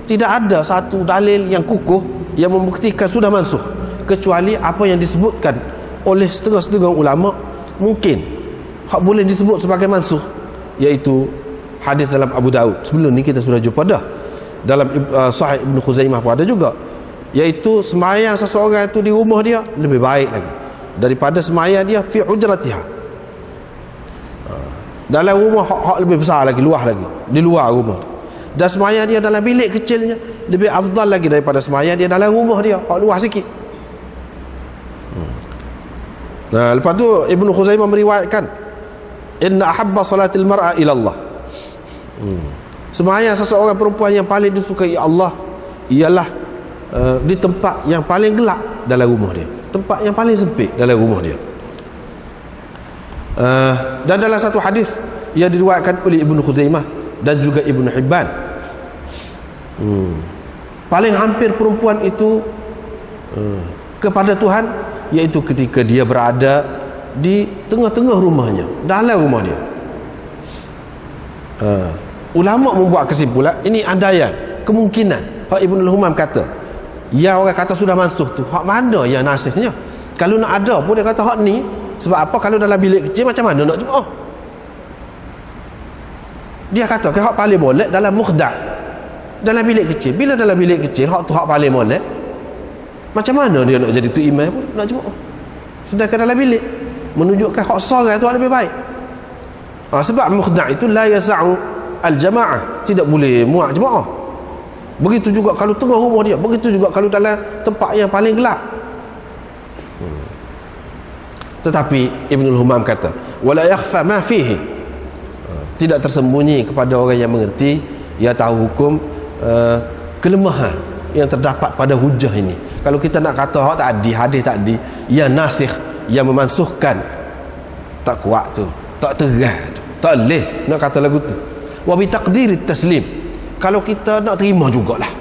Speaker 1: Tidak ada satu dalil yang kukuh yang membuktikan sudah mansuh, kecuali apa yang disebutkan oleh setengah-setengah ulama mungkin hak boleh disebut sebagai mansuh, iaitu hadis dalam Abu Daud. Sebelum ni kita sudah jumpa dah dalam Sahih Ibn Khuzaimah pun ada juga, iaitu semayang seseorang itu di rumah dia lebih baik lagi daripada semayang dia fi hujratiha, dalam rumah hak lebih besar lagi, luas lagi di luar rumah. Dan semayang dia dalam bilik kecilnya lebih afdal lagi daripada semayang dia dalam rumah dia hak luas sikit. Lepas tu Ibn Khuzaimah meriwayatkan, inna ahabba salatil mar'a ila Allah, semayang seseorang perempuan yang paling disukai Allah ialah di tempat yang paling gelap dalam rumah dia, tempat yang paling sempit dalam rumah dia. Dan dalam satu hadis yang diriwayatkan oleh Ibnu Khuzaimah dan juga Ibnu Hibban, paling hampir perempuan itu kepada Tuhan iaitu ketika dia berada di tengah-tengah rumahnya, dalam rumah dia. Ulama membuat kesimpulan, ini andaian, kemungkinan hak Ibnul Humam kata, yang orang kata sudah mansuh tu hak mana yang nasihnya? Kalau nak ada pun dia kata hak ni, sebab apa? Kalau dalam bilik kecil macam mana nak jemaah? Dia kata ke hak paling molek dalam mukhda', dalam bilik kecil. Bila dalam bilik kecil hak tu hak paling molek, macam mana dia nak jadi tu imam pun nak jemaah? Sedangkan dalam bilik menunjukkan hak sorai tu lebih baik. Sebab mukhda' itu la yasa'u al-jama'ah, tidak boleh muat jemaah. Begitu juga kalau tengah rumah dia, begitu juga kalau dalam tempat yang paling gelap. Tetapi Ibnul Humam kata, wala yakhfa ma fihi, tidak tersembunyi kepada orang yang mengerti, ia tahu hukum kelemahan yang terdapat pada hujah ini. Kalau kita nak kata hak tadi, hadis tadi yang nasikh, yang memansuhkan, tak kuat tu, tak terang tu, tak boleh nak kata lagu tu. Wa bi taqdir taslim, kalau kita nak terima jugalah,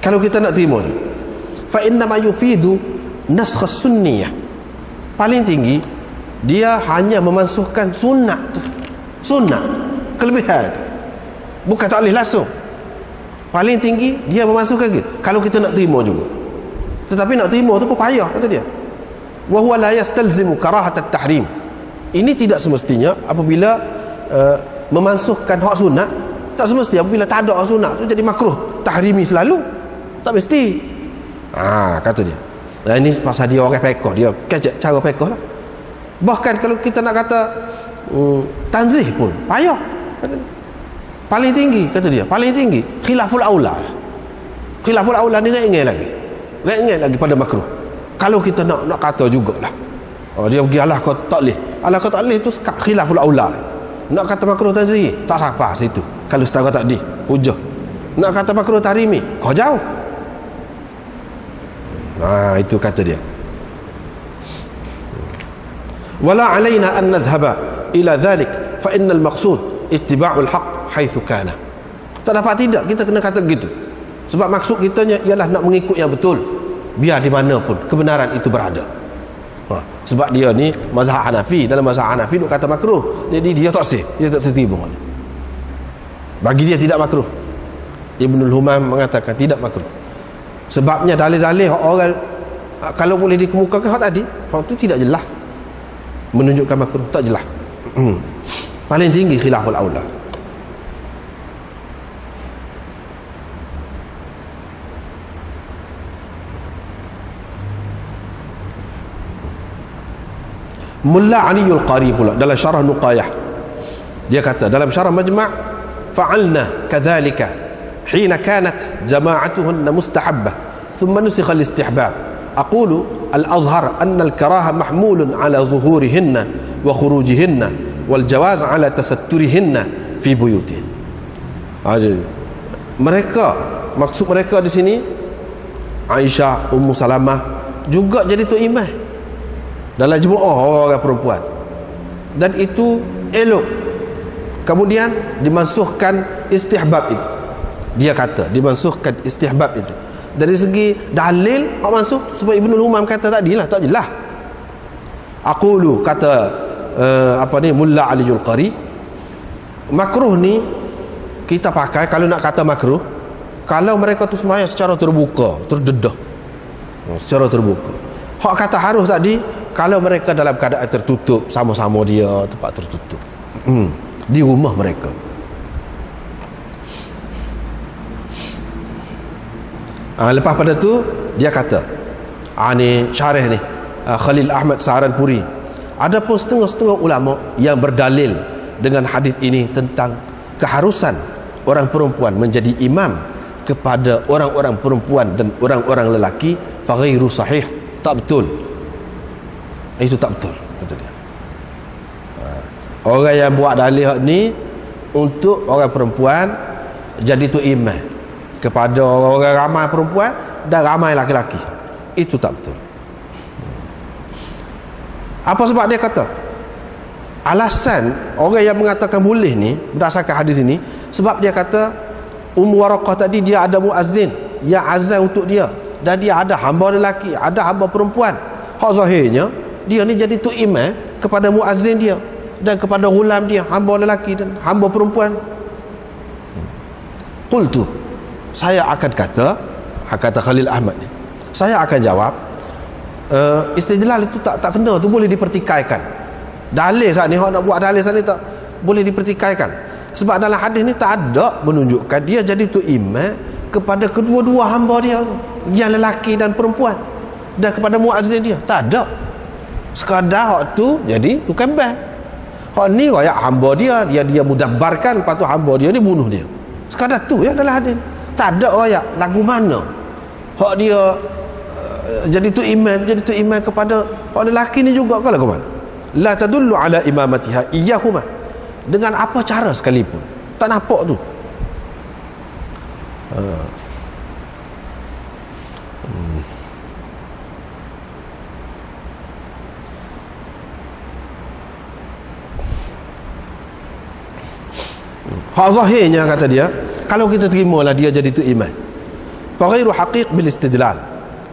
Speaker 1: kalau kita nak terima tu, fa inna ma yufidu naskh sunniyah, paling tinggi dia hanya memansuhkan sunat tu, sunat kelebihan tu, bukan tak boleh langsung. Paling tinggi dia memansuhkan gitu, kalau kita nak terima juga. Tetapi nak terima tu pun payah, kata dia. Wa huwa la yastalzimu karahat at-tahrim, ini tidak semestinya apabila memansuhkan hak sunat, tak semestinya apabila tak ada hak sunat tu jadi makruh tahrimi selalu, tak mesti. Kata dia. Ini pasal dia orang fiqh, dia kecek cara fiqh lah. Bahkan kalau kita nak kata tanzih pun payah, kata dia. Paling tinggi, kata dia, paling tinggi khilaful aula. Khilaful aula ni ingat lagi pada makruh. Kalau kita nak kata jugalah, dia pergi alah kau tak leh, alah kau tak leh tu khilaful aula. Nak kata makruh tanzih tak sampai situ kalau setara tadi hujah. Nak kata makruh tahrimi kau jauh. Itu kata dia. Wala alaina an nadhhaba ila dhalik fa innal maqsud ittiba'ul haqq haitsu kana. Tak dapat tidak kita kena kata begitu, sebab maksud kita ialah nak mengikut yang betul biar di mana pun kebenaran itu berada. Sebab dia ni mazhab Hanafi, dalam mazhab Hanafi duk kata makruh, jadi dia tak sah, dia tak setiba. Bagi dia tidak makruh. Ibnul Humam mengatakan tidak makruh. Sebabnya dalil-dalil orang kalau boleh dikemukakan hak tadi, hak tu tidak jelas menunjukkan makruh, tak jelas. Paling tinggi khilaful aula. Mulla Aliul Qari pula dalam syarah Nuqayah, dia kata dalam syarah Majma', fa'alna kadzalika hina kanat jama'atuhunna mustahabbah thumma nusikha al-istihbab. aqulu al-azhar anna al-karaha mahmulun ala zuhurihinna wa khurujihinna wal jawaz ala tasatturihinna fi buyutihin. Mereka, maksud mereka di sini Aisyah, Ummu Salamah juga jadi tu imam dalam jemaah orang perempuan, dan itu elok. Kemudian dimansuhkan istihbab itu, dia kata dimansuhkan istihbab itu dari segi dalil hak mansuh. Sebab Ibnul Umam kata tadi lah tak jelas. Aqulu, kata Mulla Aliul Qari, makruh ni kita pakai kalau nak kata makruh kalau mereka tu sembahyang secara terbuka, terdedah, secara terbuka. Hak kata harus tadi kalau mereka dalam keadaan tertutup, sama-sama dia tempat tertutup, di rumah mereka. Lepas pada tu dia kata, ni syarih ni Khalil Ahmad Saharanpuri, ada pun setengah-setengah ulama yang berdalil dengan hadis ini tentang keharusan orang perempuan menjadi imam kepada orang-orang perempuan dan orang-orang lelaki. Fa ghairu sahih, tak betul, itu tak betul, kata dia. Orang yang buat dalil ni untuk orang perempuan jadi tu imam kepada orang ramai perempuan dan ramai laki-laki, itu tak betul. Apa sebab dia kata? Alasan orang yang mengatakan boleh ni berdasarkan hadis ini, sebab dia kata Waraqah tadi dia ada muazzin yang azan untuk dia, dan dia ada hamba lelaki, ada hamba perempuan. Hak zahirnya dia ni jadi tu imam kepada muazzin dia dan kepada ghulam dia, hamba lelaki dan hamba perempuan. Qultu, saya akan kata Khalil Ahmad ni, saya akan jawab, istidlal itu tak kena, tu boleh dipertikaikan. Dalil saat ni, nak buat dalil saat ni tak boleh dipertikaikan. Sebab dalam hadis ni tak ada menunjukkan dia jadi tu imam kepada kedua-dua hamba dia, yang lelaki dan perempuan, dan kepada muazzin dia. Tak ada. Sekadar hak tu jadi tukang bas. Hak ni royak hamba dia mudabbarkan, lepas tu hamba dia ni bunuh dia. Sekadar tu ya dalam hadis. Tak ada royak lagu mana hak dia jadi tu imam kepada hak lelaki ni juga ke lagu mana. La tadullu ala imamatiha iyyahuma, dengan apa cara sekalipun tak nampak tu. Hak zahirnya kata dia, kalau kita terimalah dia jadi tu imam, fa ghairu haqiq bil istidlal,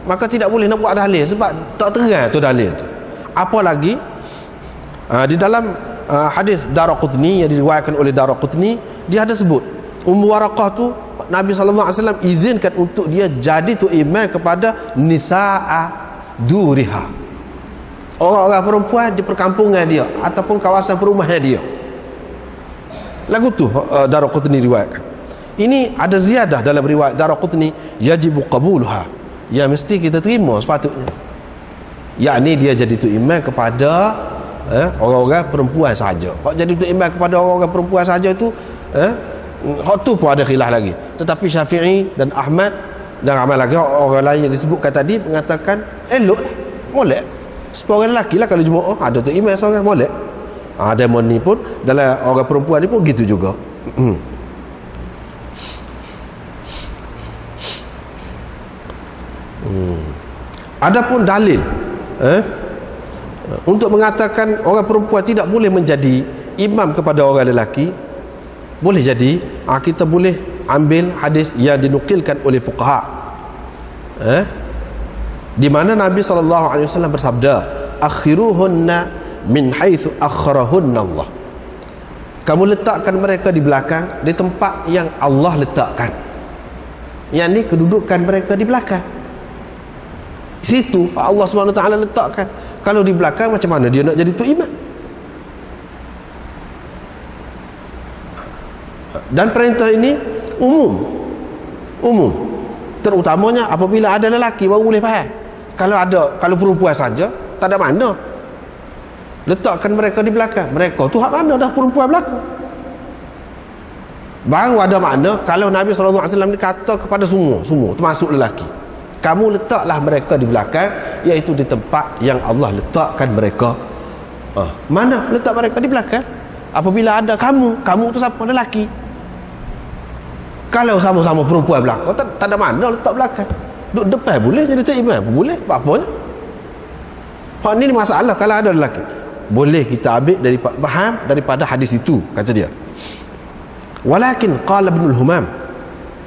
Speaker 1: maka tidak boleh nak buat dalil sebab tak terang tu dalil tu. Apa lagi di dalam hadis Daraqutni yang diriwayatkan oleh Daraqutni, dia ada sebut Ummu Waraqah tu Nabi SAW izinkan untuk dia jadi tu imam kepada nisaa duriha, orang-orang perempuan di perkampungan dia ataupun kawasan perumahan dia. Lagu tu Daraqutni riwayatkan. Ini ada ziyadah dalam riwayat Daraqutni, yajibu qabuluha, yang mesti kita terima sepatutnya, yakni dia jadi tu imam kepada orang-orang perempuan saja. Hak jadi tu imam kepada orang-orang perempuan saja tu hak tu pun ada khilaf lagi. Tetapi Syafi'i dan Ahmad dan ramai lagi orang lain yang disebutkan tadi mengatakan elok lah, molek. Seorang lelaki lah kalau Jumaat ada tu imam seorang, molek. Ada ni pun dalam orang perempuan ni pun gitu juga. Adapun dalil untuk mengatakan orang perempuan tidak boleh menjadi imam kepada orang lelaki, boleh jadi kita boleh ambil hadis yang dinukilkan oleh fuqaha, di mana Nabi SAW bersabda, akhiruhunna min haitsu akharahunna Allah, kamu letakkan mereka di belakang di tempat yang Allah letakkan, yakni kedudukan mereka di belakang. Situ Allah SWT letakkan. Kalau di belakang macam mana dia nak jadi tu imam? Dan perintah ini umum, terutamanya apabila ada lelaki baru boleh faham. Kalau perempuan saja tak ada makna. Letakkan mereka di belakang. Mereka tu hak mana dah perempuan belakang. Baru ada makna kalau Nabi SAW ni kata kepada semua termasuk lelaki, kamu letaklah mereka di belakang, iaitu di tempat yang Allah letakkan mereka. Mana letak mereka di belakang? Apabila ada kamu tu siapa? Lelaki. Kalau sama-sama perempuan belakang, tak ada mana letak belakang. Duduk depan boleh jadi tu imam, boleh, apa-apanya. Hak ni masalah kalau ada lelaki. Boleh kita ambil daripada hadis itu, kata dia. Walakin qala Ibnul Humam,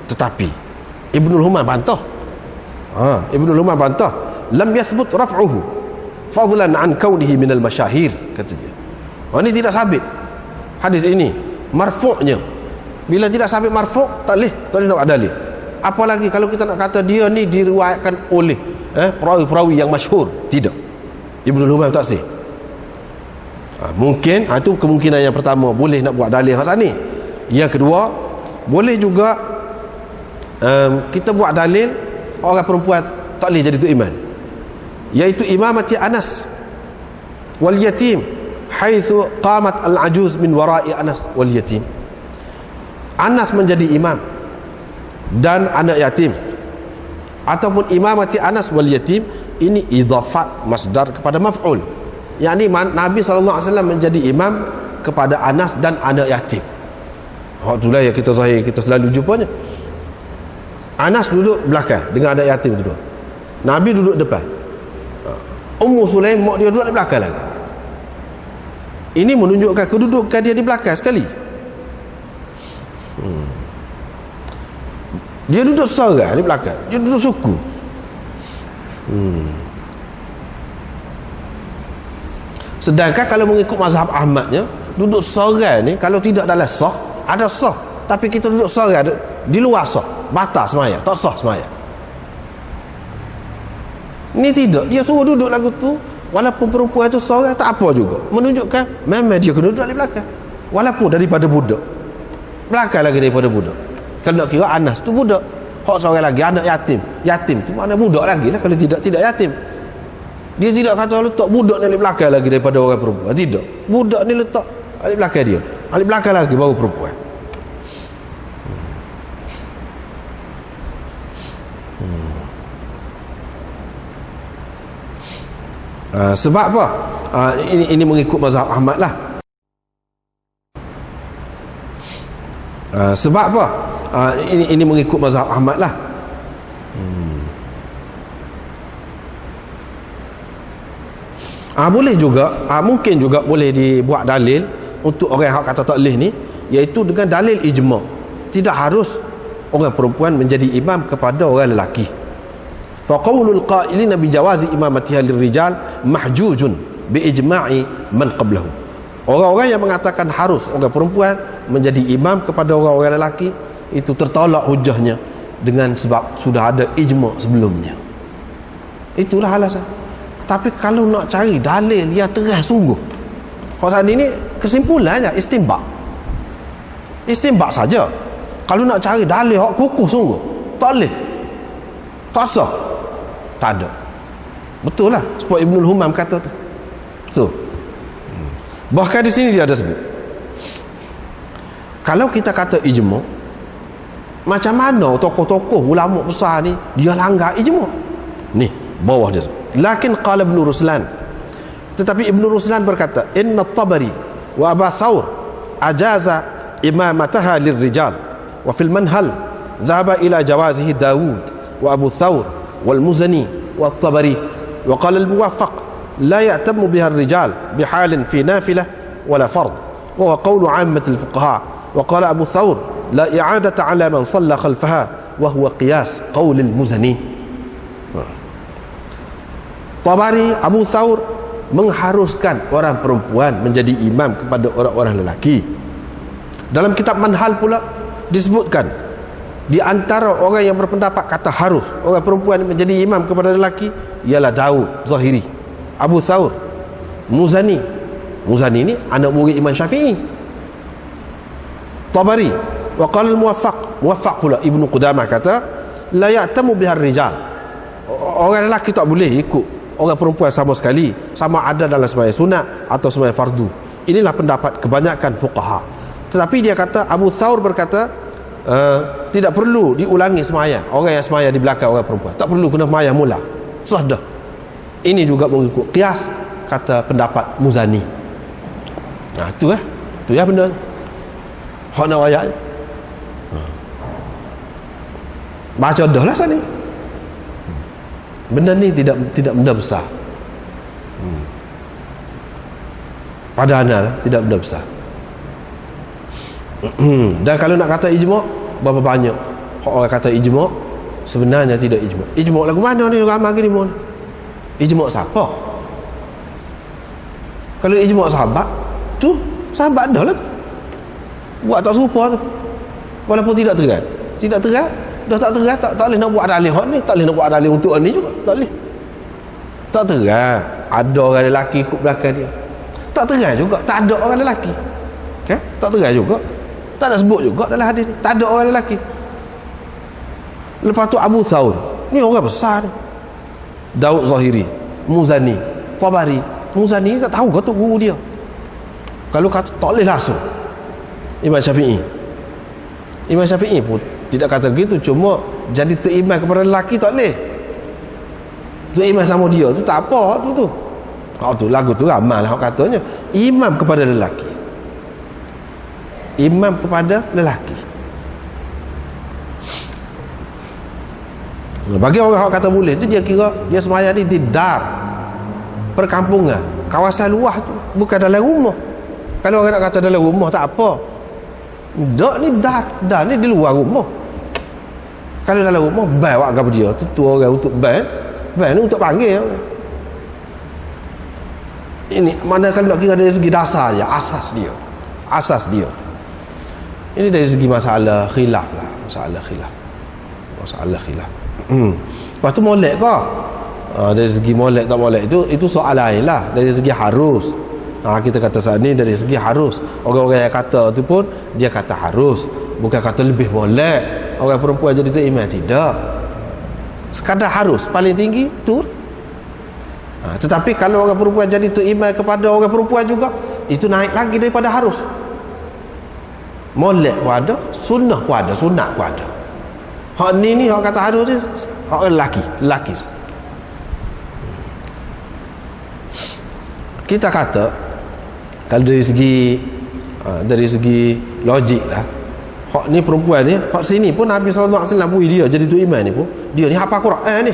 Speaker 1: tetapi Ibnul Humam bantah. Ibnul Humam bantah, lam yathbut raf'uhu fadlan an kaunihi minal masyahir, kata dia. Ini tidak sabit hadis ini marfu'nya. Bila tidak sabit marfu', tak boleh nak ada dalil. Apalagi kalau kita nak kata dia ni diriwayatkan oleh perawi-perawi yang masyhur, tidak. Ibnul Humam tak sih. Mungkin itu kemungkinan yang pertama, boleh nak buat dalil hak ni. Yang kedua, boleh juga kita buat dalil orang perempuan tak boleh jadi tu imam, iaitu imamati Anas wal yatim haitsu qamat al ajuz min wara'i Anas wal yatim. Anas menjadi imam dan anak yatim, ataupun imamati Anas wal yatim, ini idhafat masdar kepada maf'ul, yakni Nabi SAW menjadi imam kepada Anas dan anak yatim. Itulah yang kita selalu jumpanya. Anas duduk belakang dengan anak yatim duduk, Nabi duduk depan, Ummu Sulaim mak dia duduk di belakang lagi. Ini menunjukkan kedudukan dia di belakang sekali. Dia duduk seorang di belakang, dia duduk suku. Sedangkan kalau mengikut mazhab Ahmadnya, duduk seorang ni kalau tidak dalam saf, ada saf, tapi kita duduk seorang di luar saf, batas semaya, tak sah semaya. Ni tidak, dia suruh duduk lagu tu, walaupun perempuan itu seorang tak apa juga, menunjukkan memang dia kena duduk di belakang, walaupun daripada budak belakang lagi daripada budak. Kalau nak kira Anas tu budak, hak seorang lagi anak yatim tu mana budak lagi lah. Kalau tidak yatim, dia tidak kata letak budak ni di belakang lagi daripada orang perempuan, tidak, budak ni letak di belakang dia, di belakang lagi baru perempuan. Sebab apa? Ini mengikut mazhab Ahmad lah. Sebab apa? Ini mengikut mazhab Ahmad lah. Boleh juga, mungkin juga boleh dibuat dalil untuk orang yang kata tak boleh ni, iaitu dengan dalil ijma'. Tidak harus orang perempuan menjadi imam kepada orang lelaki. Faqaulul qailina bi jawazi imamatiha lirrijal mahjujun bi ijma'i man qablahu. Orang-orang yang mengatakan harus orang perempuan menjadi imam kepada orang-orang lelaki, itu tertolak hujahnya dengan sebab sudah ada ijma' sebelumnya. Itulah alasan. Tapi kalau nak cari dalil yang terang sungguh, kalau saat ini kesimpulannya istimbak saja. Kalau nak cari dalil hak kukuh sungguh, tak boleh, tak sah, tak ada. Betul lah sebab Ibnul Humam kata tu. Betul. Bahkan di sini dia ada sebut, kalau kita kata ijma', macam mana tokoh-tokoh ulama besar ni dia langgar ijma'? Ni bawah dia sebut, lakin qala Ibn Ruslan, tetapi Ibn Ruslan berkata, inna Tabari wa Aba Thawr ajaza imamataha lirrijal wa fil manhal dhahaba ila jawazihi Dawud wa Abu Thawr wal Muzani wa Tabari wa qala al-Muwaffaq la ya'tamu biha ar-rijal bihalin fi nafilah wala fard wa huwa qawlu 'ammat al-fuqaha wa qala Abu Thawr la i'adata 'ala man salla khalfaha wa huwa qiyas qawl al-Muzani. Tabari, Abu Thawr mengharuskan orang perempuan menjadi imam kepada orang-orang lelaki. Dalam kitab Manhal pula disebutkan, di antara orang yang berpendapat kata harus orang perempuan menjadi imam kepada lelaki ialah Daud Zahiri, Abu Thawr, Muzani ni anak murid Imam Syafi'i, Tabari. Wa qala al-Muwaffaq pula Ibnu Qudamah kata la ya'tamu bihar rijal, orang lelaki tak boleh ikut orang perempuan sama sekali, sama ada dalam sembahyang sunat atau sembahyang fardu. Inilah pendapat kebanyakan fuqaha. Tetapi dia kata, Abu Thawr berkata, tidak perlu diulangi sembahyang orang yang sembahyang di belakang orang perempuan, tak perlu kena sembahyang mula, sah dah. Ini juga mengikut qiyas, kata pendapat Muzani. Itu ya benda hak nak ayat. Baca dah lah sana ni. Benda ni tidak benda besar. Padahal tidak benda besar. Dan kalau nak kata ijma', berapa banyak orang kata ijma', sebenarnya tidak ijma'. Ijma' lagu mana ni ramai gini mon? Ijma' siapa? Kalau ijma' sahabat tu, sahabat dah lah, buat tak serupa tu, walaupun tidak terang, dah tak terang, tak boleh nak buat dalil hak ni, tak boleh nak buat dalil untuk ni juga, tak boleh. Tak terang ada orang lelaki ikut belakang dia, tak terang juga tak ada orang lelaki, tak terang juga, tak nak sebut juga dalam hadis ni tak ada orang lelaki. Lepas tu Abu Thawr ni orang besar ni, Daud Zahiri, Muzani, Tabari. Muzani tak tahu kata guru dia, kalau kata tak boleh langsung. Imam Syafi'i pun tidak kata gitu, cuma jadi teriman kepada lelaki tak boleh, teriman sama dia tu tak apa tu. Tu lagu tu ramal lah katanya, imam kepada lelaki, imam kepada lelaki. Bagi orang yang kata boleh tu, dia kira dia sembahyang ni di dar, perkampungan, kawasan luar tu, bukan dalam rumah. Kalau orang nak kata dalam rumah tak apa, dak ni dar ni di luar rumah. Kalau dalam rumah ban awak gapo dia tu orang untuk ban ni untuk panggil orang. Ini mana kalau nak kira dari segi dasar je, asas dia. Ini dari segi masalah khilaf lah, masalah khilaf. Lepas tu molek ke Dari segi molek tak molek itu soal lain lah. Dari segi harus, kita kata saat ni dari segi harus. Orang-orang yang kata tu pun dia kata harus, bukan kata lebih molek orang perempuan jadi tu imam. Tidak, sekadar harus paling tinggi tu. Tetapi kalau orang perempuan jadi tu imam kepada orang perempuan juga, itu naik lagi daripada harus. Molek pun ada, sunnah pun ada, sunat pun ada. Hak ni hak kata harus ni hak lelaki. Kita kata kalau dari segi logik lah, hak ni perempuan ni, hak sini pun Nabi sallallahu alaihi wasallam bui dia jadi tu imam ni pun, dia ni hafal Quran ni.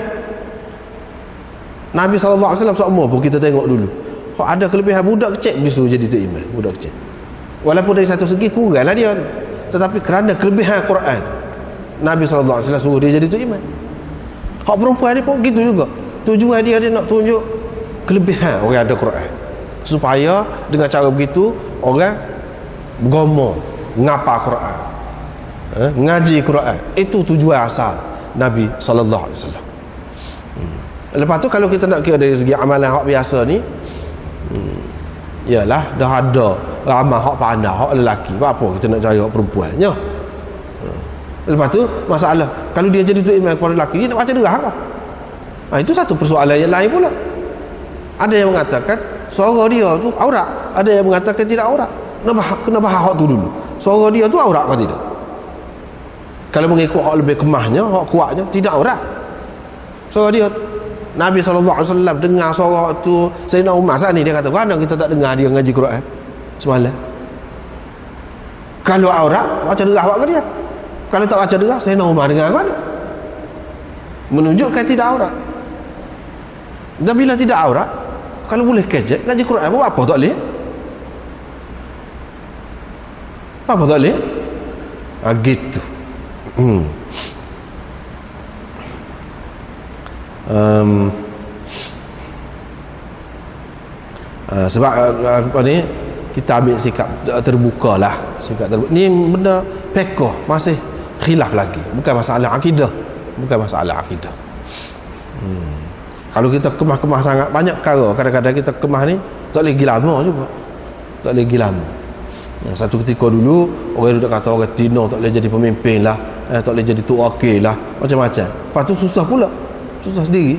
Speaker 1: Nabi sallallahu alaihi wasallam seumur pun kita tengok dulu, hak ada kelebihan budak kecil disuruh jadi tu imam, budak kecil. Walaupun dari satu segi kuranglah dia, tetapi kerana kelebihan Quran, Nabi sallallahu alaihi wasallam suruh dia jadi tu imam. Hak perempuan ni pun gitu juga. Tujuan dia nak tunjuk kelebihan orang ada Quran, supaya dengan cara begitu orang bergomong ngapa Quran, ngaji Quran. Itu tujuan asal Nabi sallallahu alaihi wasallam. Lepas tu kalau kita nak kira dari segi amalan hak biasa ni, yalah dah ada ramai hak pandai, hak lelaki. Apa kita nak cari hak perempuannya? Lepas tu masalah kalau dia jadi tu imam kepada lelaki, dia nak baca derah apa? Itu satu persoalan yang lain pula. Ada yang mengatakan suara dia tu aurat, ada yang mengatakan tidak aurat. Kena bahas hak tu dulu. Suara dia tu aurat ke tidak? Kalau mengikut hak lebih kemahnya, hak kuatnya, tidak aurat. Suara dia, Nabi SAW dengar suara tu Sayyidina Umar saat ni, dia kata, mana kita tak dengar dia ngaji Quran semalam? Kalau aurat, baca derah awak ke dia? Kalau tak baca derah, Sayyidina Umar dengar mana? Menunjukkan tidak aurat. Dan bila tidak aurat, kalau boleh kejek ngaji Quran pun apa tak boleh? Apa tak boleh? Gitu. Sebab apa ni, kita ambil sikap terbuka lah, sikap terbuka. Ni benda pekoh, masih khilaf lagi, bukan masalah akidah, Kalau kita kemah-kemah sangat banyak perkara, kadang-kadang kita kemah ni tak boleh pergi lama juga, tak boleh pergi lama. Satu ketika dulu orang duduk kata orang Tino tak boleh jadi pemimpin lah, tak boleh jadi tu wakil lah, macam-macam. Lepas tu susah pula, susah sendiri.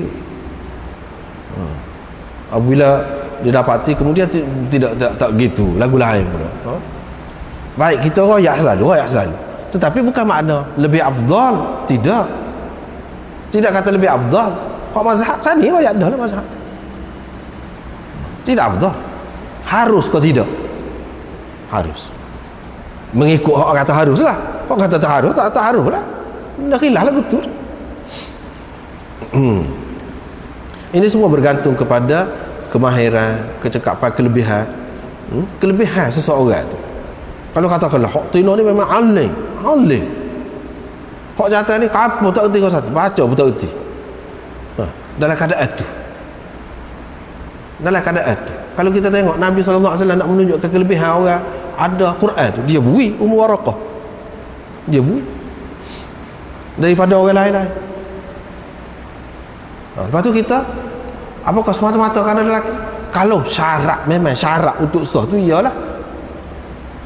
Speaker 1: Apabila dia dapati kemudian tak gitu, lagu lain pula. Baik kita royak selalu, tetapi bukan makna lebih afdal, tidak kata lebih afdal. Hak mazhab tadi royak dah lah mazhab, tidak afdal. Harus ke tidak? Harus. Mengikut hak kata harus lah. Hak kata tak harus, tak harus lah, dah khilaf lah betul. Ini semua bergantung kepada kemahiran, kecekapan, kelebihan seseorang tu. Kalau katakanlah hak Tino ni memang alim, hak jantan ni apa tak erti kau satu, baca pun tak erti. Dalam keadaan tu, kalau kita tengok Nabi SAW nak menunjukkan kelebihan orang ada Quran tu, dia bui Ummu Waraqah, dia bui daripada orang lain-lain. Lepas tu kita, apakah semata-mata kerana lelaki? Kalau syarat, memang syarat untuk sah tu iyalah,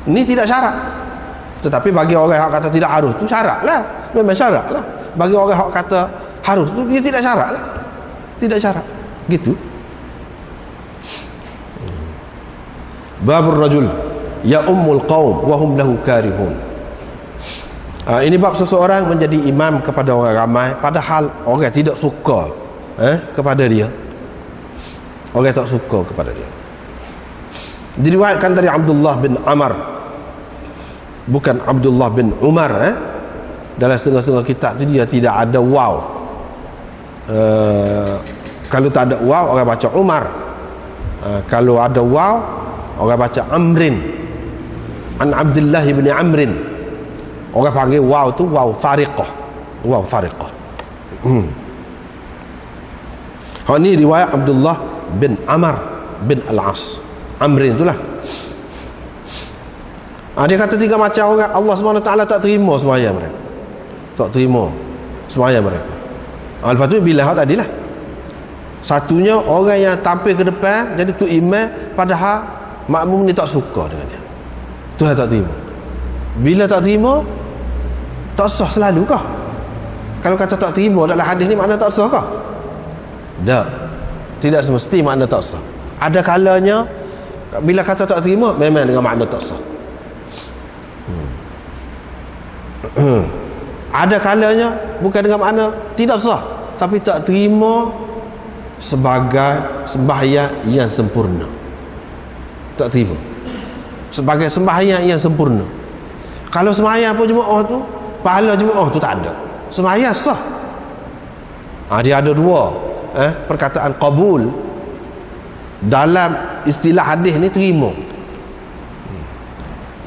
Speaker 1: ni tidak syarat. Tetapi bagi orang yang kata tidak harus tu syarat lah, memang syarat lah. Bagi orang yang kata harus tu, dia tidak syarat lah, tidak syarat gitu. Babur rajul ya ummul qaum wa hum lahu karihun. Ini bab seseorang menjadi imam kepada orang ramai padahal orang tidak suka kepada dia, orang tak suka kepada dia. Diriwayatkan dari Abdullah bin Amr, bukan Abdullah bin Umar. Dalam setengah-setengah kitab tu dia tidak ada waw. Kalau tak ada waw orang baca Umar, kalau ada waw orang baca Amrin. An Abdullah bin Amrin, orang panggil waw tu waw fariqah, Ini riwayat Abdullah bin Amr bin Al-As. Amrin itulah. Dia kata tiga macam orang Allah SWT tak terima sembahyang mereka, tak terima sembahyang mereka. Lepas tu bila hak tadilah Satunya orang yang tampil ke depan jadi tu imam, padahal makmum ni tak suka dengan dia. Tuhan tak terima. Bila tak terima, tak sah selalu kah? Kalau kata tak terima dalam hadis ni, makna tak sah kah? Tak. Tidak semesti makna tak sah. Ada kalanya bila kata tak terima memang dengan makna tak sah. Ada kalanya bukan dengan makna tidak sah, tapi tak terima sebagai sembahyang yang sempurna. Tak terima sebagai sembahyang yang sempurna. Kalau sembahyang pun jemaah tu, pahala jemaah tu tak ada, sembahyang sah. Dia ada dua perkataan qabul dalam istilah hadis ni, terima.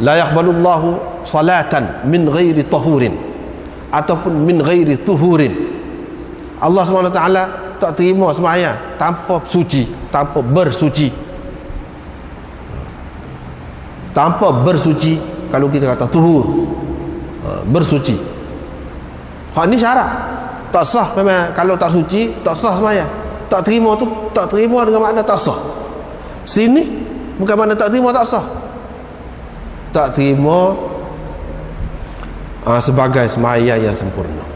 Speaker 1: La yaqbalullahu salatan min ghairi tahurin ataupun min ghairi tuhurin. Allah SWT tak terima sembahyang tanpa suci, tanpa bersuci. Tanpa bersuci, kalau kita kata tuhur, bersuci. Hak ni syarat. Tak sah memang kalau tak suci, tak sah sembahyang. Tak terima tu, tak terima dengan makna tak sah. Sini bukan makna tak terima tak sah. Tak terima sebagai sembahyang yang sempurna.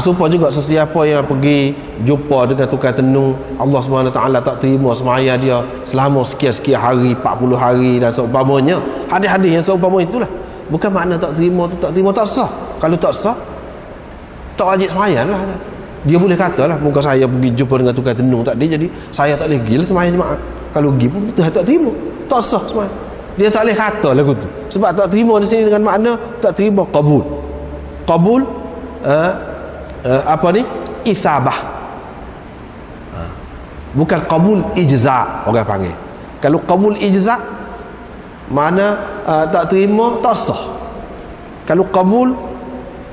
Speaker 1: Supaya juga sesiapa yang pergi jumpa dengan tukang tenung, Allah SWT tak terima sembahyang dia selama sekian-sekian hari, 40 hari dan seumpamanya, hadis-hadis yang seumpama itulah. Bukan makna tak terima tu tak terima tak sah. Kalau tak sah, tak wajib sembahyang lah. Dia boleh katalah, muka saya pergi jumpa dengan tukang tenung tadi, jadi saya tak boleh pergi lah sembahyang jemaah. Kalau pergi pun kita tak terima, tak sah sembahyang. Dia tak boleh kata lagu tu. Sebab tak terima di sini dengan makna tak terima qabul. Qabul apa ni? Ithabah. Bukan qabul ijza' orang panggil. Kalau qabul ijza' mana tak terima tak sah. Kalau qabul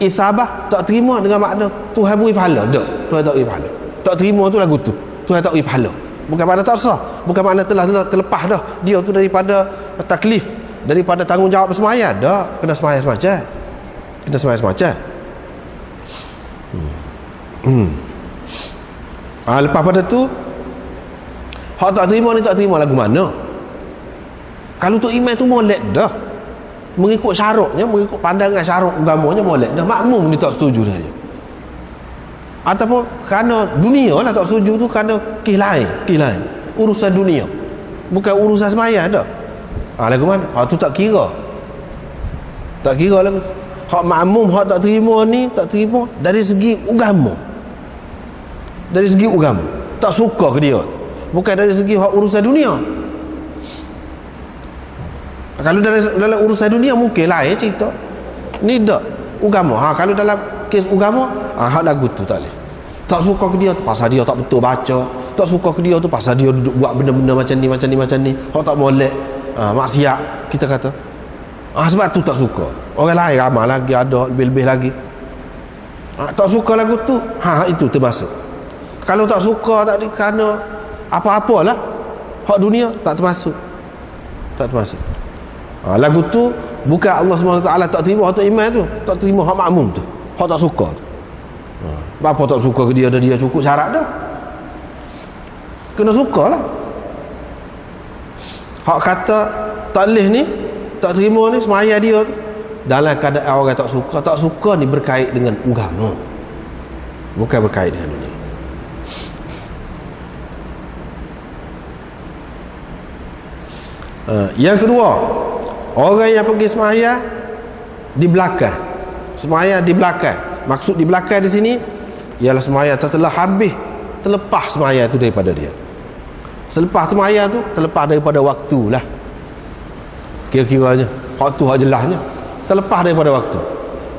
Speaker 1: ithabah tak terima dengan makna Tuhan beri pahala. Tak, Tuhan tak beri pahala. Tak terima tu lagu tu. Tuhan tak beri pahala. Bukan makna tak sah. Bukan makna telah terlepas dah dia tu daripada taklif, daripada tanggungjawab sembahyang. Tak, kena sembahyang semacam. Kena sembahyang semacam. Lepas pada tu hak tak terima ni tak terima lagu mana? Kalau tu imam tu molek dah, mengikut syaratnya, mengikut pandangan syarat agamanya molek dah, makmum dia tak setuju dengan dia. Ataupun kerana dunia lah tak setuju tu, kerana kes lain, urusan dunia, bukan urusan sembahyang dah. Lagu mana? Hak tu tak kira lagu tu. Hak makmum hak tak terima ni, tak terima dari segi agama, dari segi agama tak suka ke dia, bukan dari segi hak urusan dunia. Kalau dalam urusan dunia mungkin lain cerita, ni tak agama. Kalau dalam kes agama, hak lagu tu tak boleh. Tak suka ke dia tu pasal dia tak betul baca, tak suka ke dia tu pasal dia duduk buat benda-benda macam ni. Hak tak molek, maksiat kita kata. Sebab tu tak suka. Orang lain ramai lagi, ada lebih-lebih lagi. Tak suka lagu tu, itu termasuk. Kalau tak suka tak ada kerana apa-apalah, hak dunia tak termasuk. Lagu tu bukan Allah SWT tak terima hak imam tu, tak terima hak makmum tu, hak tak suka tu. Apa tak suka ke dia, dia cukup syarat dah, kena suka lah. Hak kata tak boleh ni, tak terima ni semaya dia tu, dalam keadaan orang tak suka ni berkait dengan agama, bukan berkait dengan dunia. Yang kedua, orang yang pergi sembahyang di belakang. Sembahyang di belakang. Maksud di belakang di sini ialah sembahyang setelah habis, terlepas sembahyang itu daripada dia. Selepas sembahyang tu terlepas daripada waktu lah. Kira-kiranya waktu hak jelasnya terlepas daripada waktu.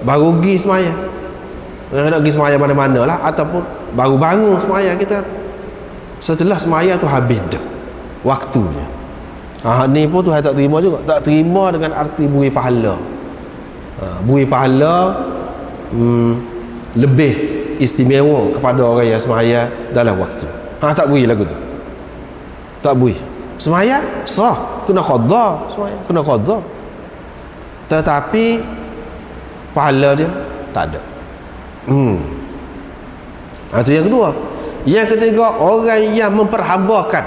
Speaker 1: Baru pergi sembahyang. Nak pergi sembahyang mana-mana lah, ataupun baru bangun sembahyang kita. Setelah sembahyang tu habis dah waktunya. Ni pun Tuhan tak terima juga. Tak terima dengan arti beri pahala. Beri pahala lebih istimewa kepada orang yang sembahyang dalam waktu. Tak beri lagu tu. Tak beri. Sembahyang sah, kena qada, sembahyang kena qada. Tetapi pahala dia tak ada. Itu yang kedua. Yang ketiga, orang yang memperhambakan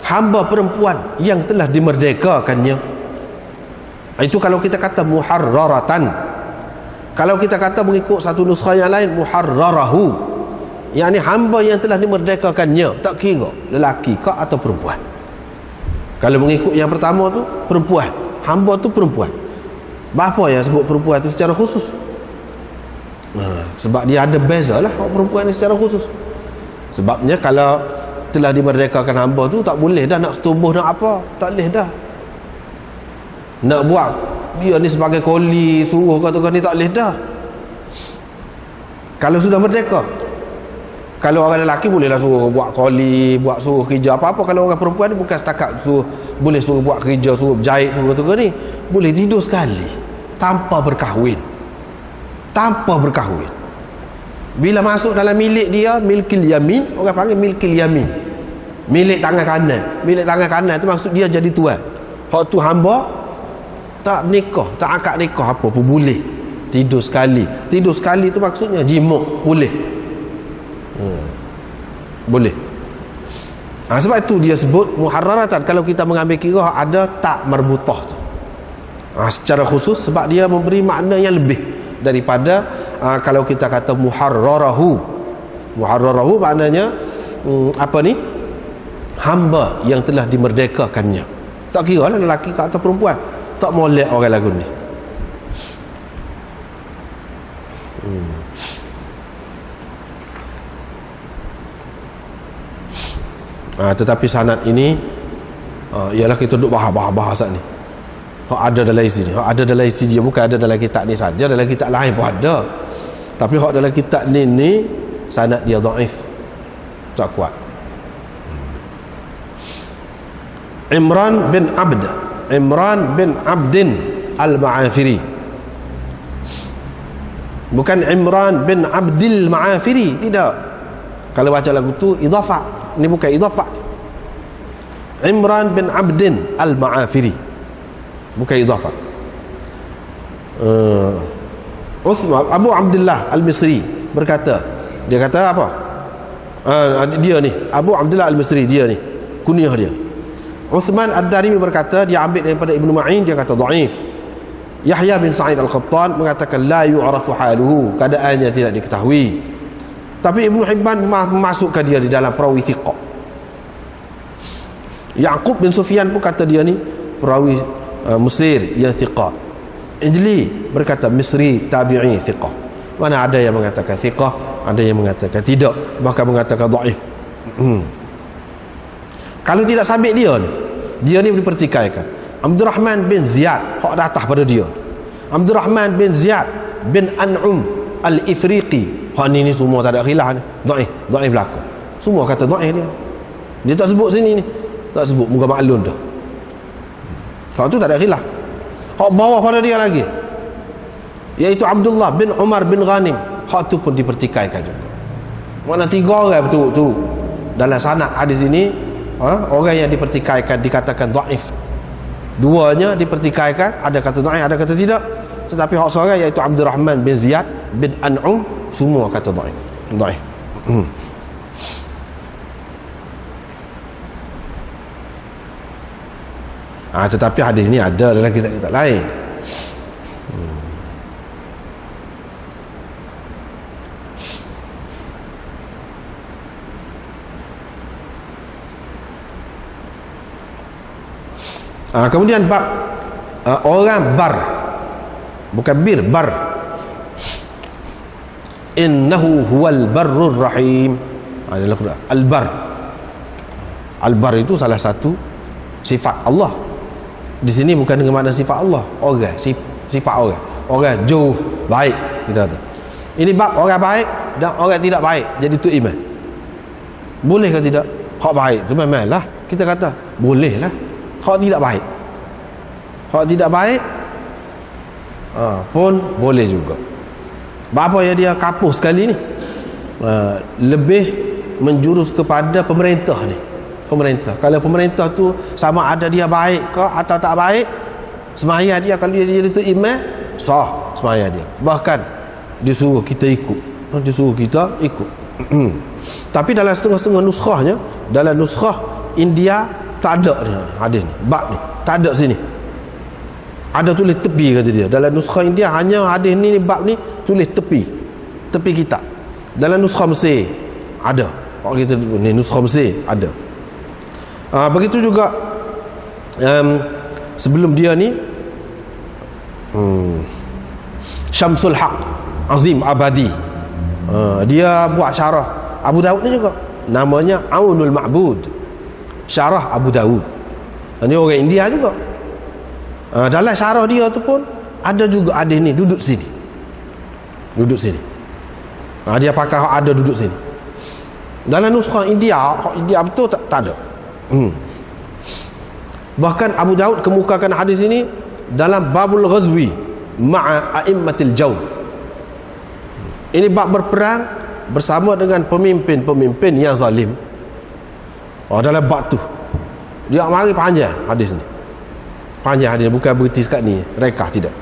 Speaker 1: hamba perempuan yang telah dimerdekakannya. Itu kalau kita kata muharraratan. Kalau kita kata mengikut satu nuskha yang lain, muharrarahu, yakni hamba yang telah dimerdekakannya, tak kira lelaki ke atau perempuan. Kalau mengikut yang pertama tu, perempuan, hamba tu perempuan. Bapa yang sebut perempuan tu secara khusus? Sebab dia ada beza lah perempuan ni secara khusus. Sebabnya kalau telah dimerdekakan hamba tu, tak boleh dah nak setubuh nak apa, tak boleh dah nak buat dia ni sebagai koli, suruh kata ni, tak boleh dah kalau sudah merdeka. Kalau orang lelaki bolehlah suruh buat koli, buat suruh kerja apa-apa. Kalau orang perempuan ni bukan setakat suruh, boleh suruh buat kerja, suruh berjahit, suruh kata ni, boleh tidur sekali tanpa berkahwin. Tanpa berkahwin. Bila masuk dalam milik dia, milkil yamin, orang panggil milkil yamin, milik tangan kanan. Milik tangan kanan tu maksud dia jadi tuan. Hak tu hamba, tak nikah, tak akad nikah apa pun boleh tidur sekali. Tidur sekali tu maksudnya jimuk, boleh. Boleh. Sebab itu dia sebut muharraratan. Kalau kita mengambil kira ada tak marbutah tu, secara khusus, sebab dia memberi makna yang lebih daripada kalau kita kata muharrarahu. Muharrarahu maknanya apa ni, hamba yang telah dimerdekakannya. Tak kira lah lelaki atau perempuan, tak molek orang lagu ni. Tetapi sanad ini ialah kita duduk bahas ni. Hak ada dalam isi ni, hak ada dalam isi dia, bukan ada dalam kitab ni saja, dalam kitab lain pun ada. Tapi hak dalam kitab ni sanad dia dhaif, tak kuat. Imran bin Abdin al-Ma'afiri, bukan Imran bin Abdil Ma'afiri, tidak. Kalau baca lagu tu idhafah, ini bukan idhafah. Imran bin Abdin al-Ma'afiri, bukan idhafah. Abu Abdullah al-Misri berkata, dia kata apa? Dia ni Abu Abdullah al-Misri, dia ni kunyah dia. Uthman ad-Darimi berkata, dia ambil daripada Ibnu Ma'in, dia kata dhaif. Yahya bin Sa'id al-Qattan mengatakan la yu'rafu haluhu, keadaannya tidak diketahui. Tapi Ibnu Hibban memasukkan dia di dalam perawi thiqah. Ya'qub bin Sufyan pun kata dia ni perawi Mesir yang thiqah. Ijli berkata Misri tabi'i thiqah. Mana ada yang mengatakan thiqah, ada yang mengatakan tidak, bahkan mengatakan dhaif. Kalau tidak sabit dia ni dipertikaikan. Abdurrahman bin Ziyad, hak datang pada dia. Abdurrahman bin Ziyad bin An'um al-Ifriqi, hak ni semua tak ada khilaf ni. Dhaif belaka. Semua kata dhaif dia. Dia tak sebut sini ni. Tak sebut, muka maklum dah. Hak tu tak ada khilaf. Hak bawah pada dia lagi, iaitu Abdullah bin Umar bin Ghanim, hak tu pun dipertikaikan juga. Mana 3 orang betul-betul dalam sanad hadis ini. Orang yang dipertikaikan dikatakan dhaif. 2-nya dipertikaikan, ada kata dhaif, ada kata tidak. Tetapi hak seorang iaitu Abdurrahman bin Ziyad bin An'um, semua kata dhaif. Tetapi hadis ni ada dalam kitab-kitab lain. Kemudian bab orang bar, bukan bir, bar. Innahu huwal barrur rahim. Adalah Quran. Al-bar. Al-bar itu salah satu sifat Allah. Di sini bukan dengan makna sifat Allah, orang, sifat orang. Orang jauh baik, kita kata. Ini bab orang baik dan orang tidak baik jadi tu iman. Boleh ke tidak? Hak baik tu memanglah kita kata boleh lah. Hak tidak baik, hak tidak baik pun boleh juga. Bapa yang dia kapuh sekali ni, lebih menjurus kepada pemerintah ni. Pemerintah, kalau pemerintah tu sama ada dia baik ke atau tak baik, semaya dia, kalau dia jadi tu imam, sah semaya dia. Bahkan disuruh kita ikut, disuruh kita ikut. Tapi dalam setengah-setengah nuskhahnya, dalam nuskhah India tak ada ni hadis ni, bab ni tak ada sini. Ada tulis tepi kata dia. Dalam nuskhah India hanya hadis ni bab ni tulis tepi kitab. Dalam nuskhah Mesir ada. Orang kita ni nuskhah Mesir ada. Begitu juga sebelum dia ni Syamsul Haq Azim Abadi, dia buat syarah Abu Daud ni juga, namanya Aunul Ma'bud, syarah Abu Daud. Ini orang India juga. Dalam syarah dia tu pun ada juga hadis ni duduk sini. Dia pakai hak ada duduk sini. Dalam nuskhah India betul tak ada. Bahkan Abu Daud kemukakan hadis ini dalam babul ghazwi ma'a a'immatil jawr. Ini bab berperang bersama dengan pemimpin-pemimpin yang zalim. Dalam bab tu dia mari panjang hadis ni. Panjang hadis, bukan berhenti sekat ni rekah, tidak.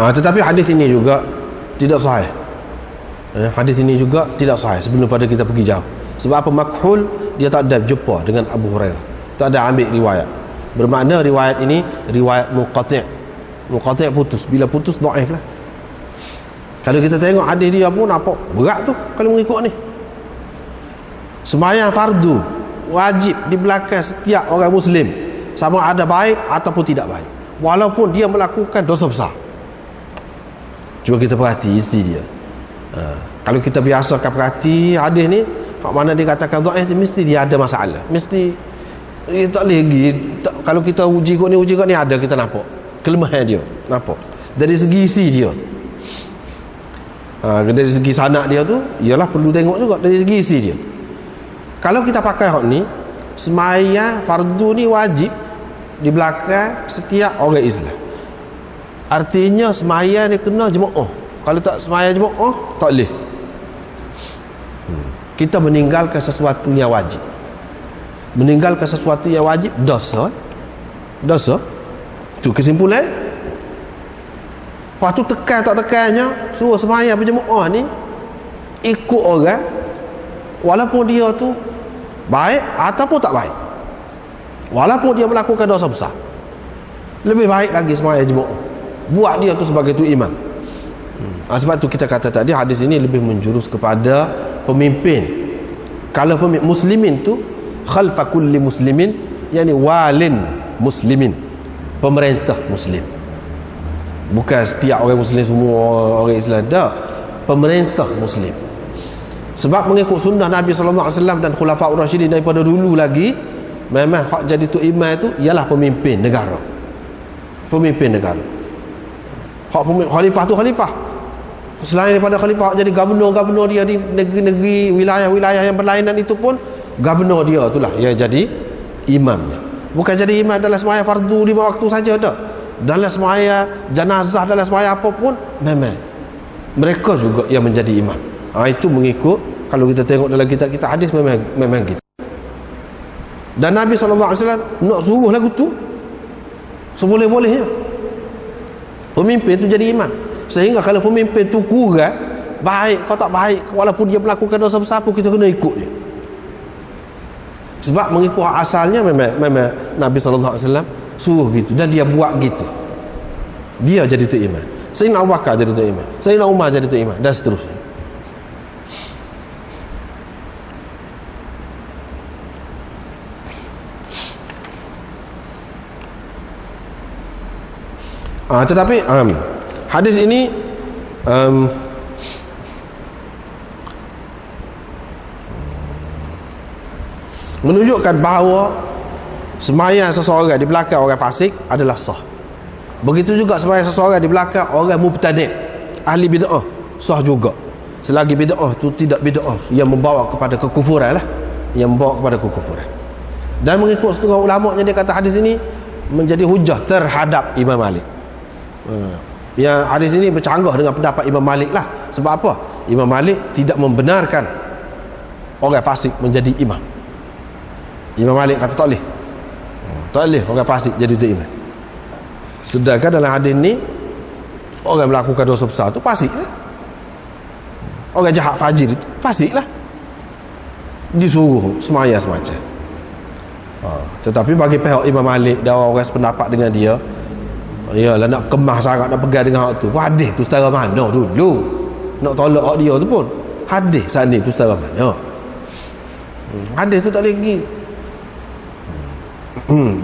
Speaker 1: Tetapi hadis ini juga tidak sahih. Hadis ini juga tidak sahih sebelum pada kita pergi jauh. Sebab apa? Makhul dia tak ada jumpa dengan Abu Hurairah, tak ada ambil riwayat. Bermakna riwayat ini riwayat munqati'. Munqati' putus. Bila putus dhaif lah. Kalau kita tengok hadis dia pun nampak berat tu kalau mengikut ni. Sembahyang fardu wajib di belakang setiap orang Muslim, sama ada baik ataupun tidak baik, walaupun dia melakukan dosa besar. Cuba kita perhati isi dia. Kalau kita biasakan perhati hadis ni, hak mana dia katakan dhaif, mesti dia ada masalah. Mesti dia tak boleh lagi. Kalau kita uji kot ni ada, kita nampak kelemahan dia, nampak dari segi isi dia. Dari segi sanak dia tu ialah perlu tengok juga dari segi isi dia. Kalau kita pakai hak ni, sembahyang fardu ni wajib di belakang setiap orang Islam. Artinya sembahyang dia kena jemaah. Kalau tak sembahyang jemaah, tak boleh. Kita meninggalkan sesuatu yang wajib. Meninggalkan sesuatu yang wajib dosa. Dosa. Itu kesimpulan. Lepas tu tekan tak tekannya, suruh sembahyang berjemaah ni ikut orang, walaupun dia tu baik ataupun tak baik, walaupun dia melakukan dosa besar, lebih baik lagi sembahyang jemaah. Buat dia tu sebagai tu imam. Sebab tu kita kata tadi hadis ini lebih menjurus kepada pemimpin. Kalau pemimpin muslimin tu khalfa kulli muslimin, yani walin muslimin, pemerintah muslim. Bukan setiap orang Muslim semua orang Islam, dah pemerintah Muslim. Sebab mengikut sunnah Nabi SAW dan Khulafaur Rasyidin daripada dulu lagi, memang hak jadi tu imam itu ialah pemimpin negara. Pemimpin negara. Hak khalifah tu khalifah. Selain daripada khalifah, hak jadi gubernur dia di negeri-negeri, wilayah-wilayah yang berlainan itu pun gubernur dia itulah yang jadi imamnya. Bukan jadi imam dalam sembahyang fardu 5 waktu saja, dah. Dalam sembahyang jenazah, dalam sembahyang apa pun memang mereka juga yang menjadi imam. Itu mengikut, kalau kita tengok dalam kitab-kitab hadis memang gitu. Dan Nabi SAW nak suruh lagu tu seboleh-bolehnya pemimpin tu jadi imam. Sehingga kalau pemimpin tu kurang baik, kau tak baik, walaupun dia melakukan dosa besar pun kita kena ikut dia. Sebab mengikut asalnya memang Nabi SAW suruh gitu, dan dia buat gitu. Dia jadi tu imam. Sayyidina Abu Bakar jadi tu imam, Sayyidina Umar jadi tu imam, dan seterusnya. Tetapi hadis ini menunjukkan bahawa sembahyang seseorang di belakang orang fasik adalah sah. Begitu juga sembahyang seseorang di belakang orang mubtadi', ahli bid'ah, sah juga. Selagi bid'ah tu tidak bid'ah yang membawa kepada kekufuran lah, yang membawa kepada kekufuran. Dan mengikut setengah ulama yang dia kata hadis ini menjadi hujah terhadap Imam Malik. Yang hadis ini bercanggah dengan pendapat Imam Malik lah. Sebab apa? Imam Malik tidak membenarkan orang fasik menjadi imam. Imam Malik kata tak boleh. Tak boleh orang fasik jadi tu imam. Sedangkan dalam hadis ni orang melakukan dosa besar tu fasik lah. Orang jahat fajir itu fasik lah. Disuruh semaya semacam. Tetapi bagi pihak Imam Malik dan orang sependapat dengan dia, yalah nak kemah sangat, nak pegang dengan hak tu. Hadis tu setara mana dulu? Nak tolak hak dia tu pun hadis sana tu setara mana? Hadis tu tak boleh pergi.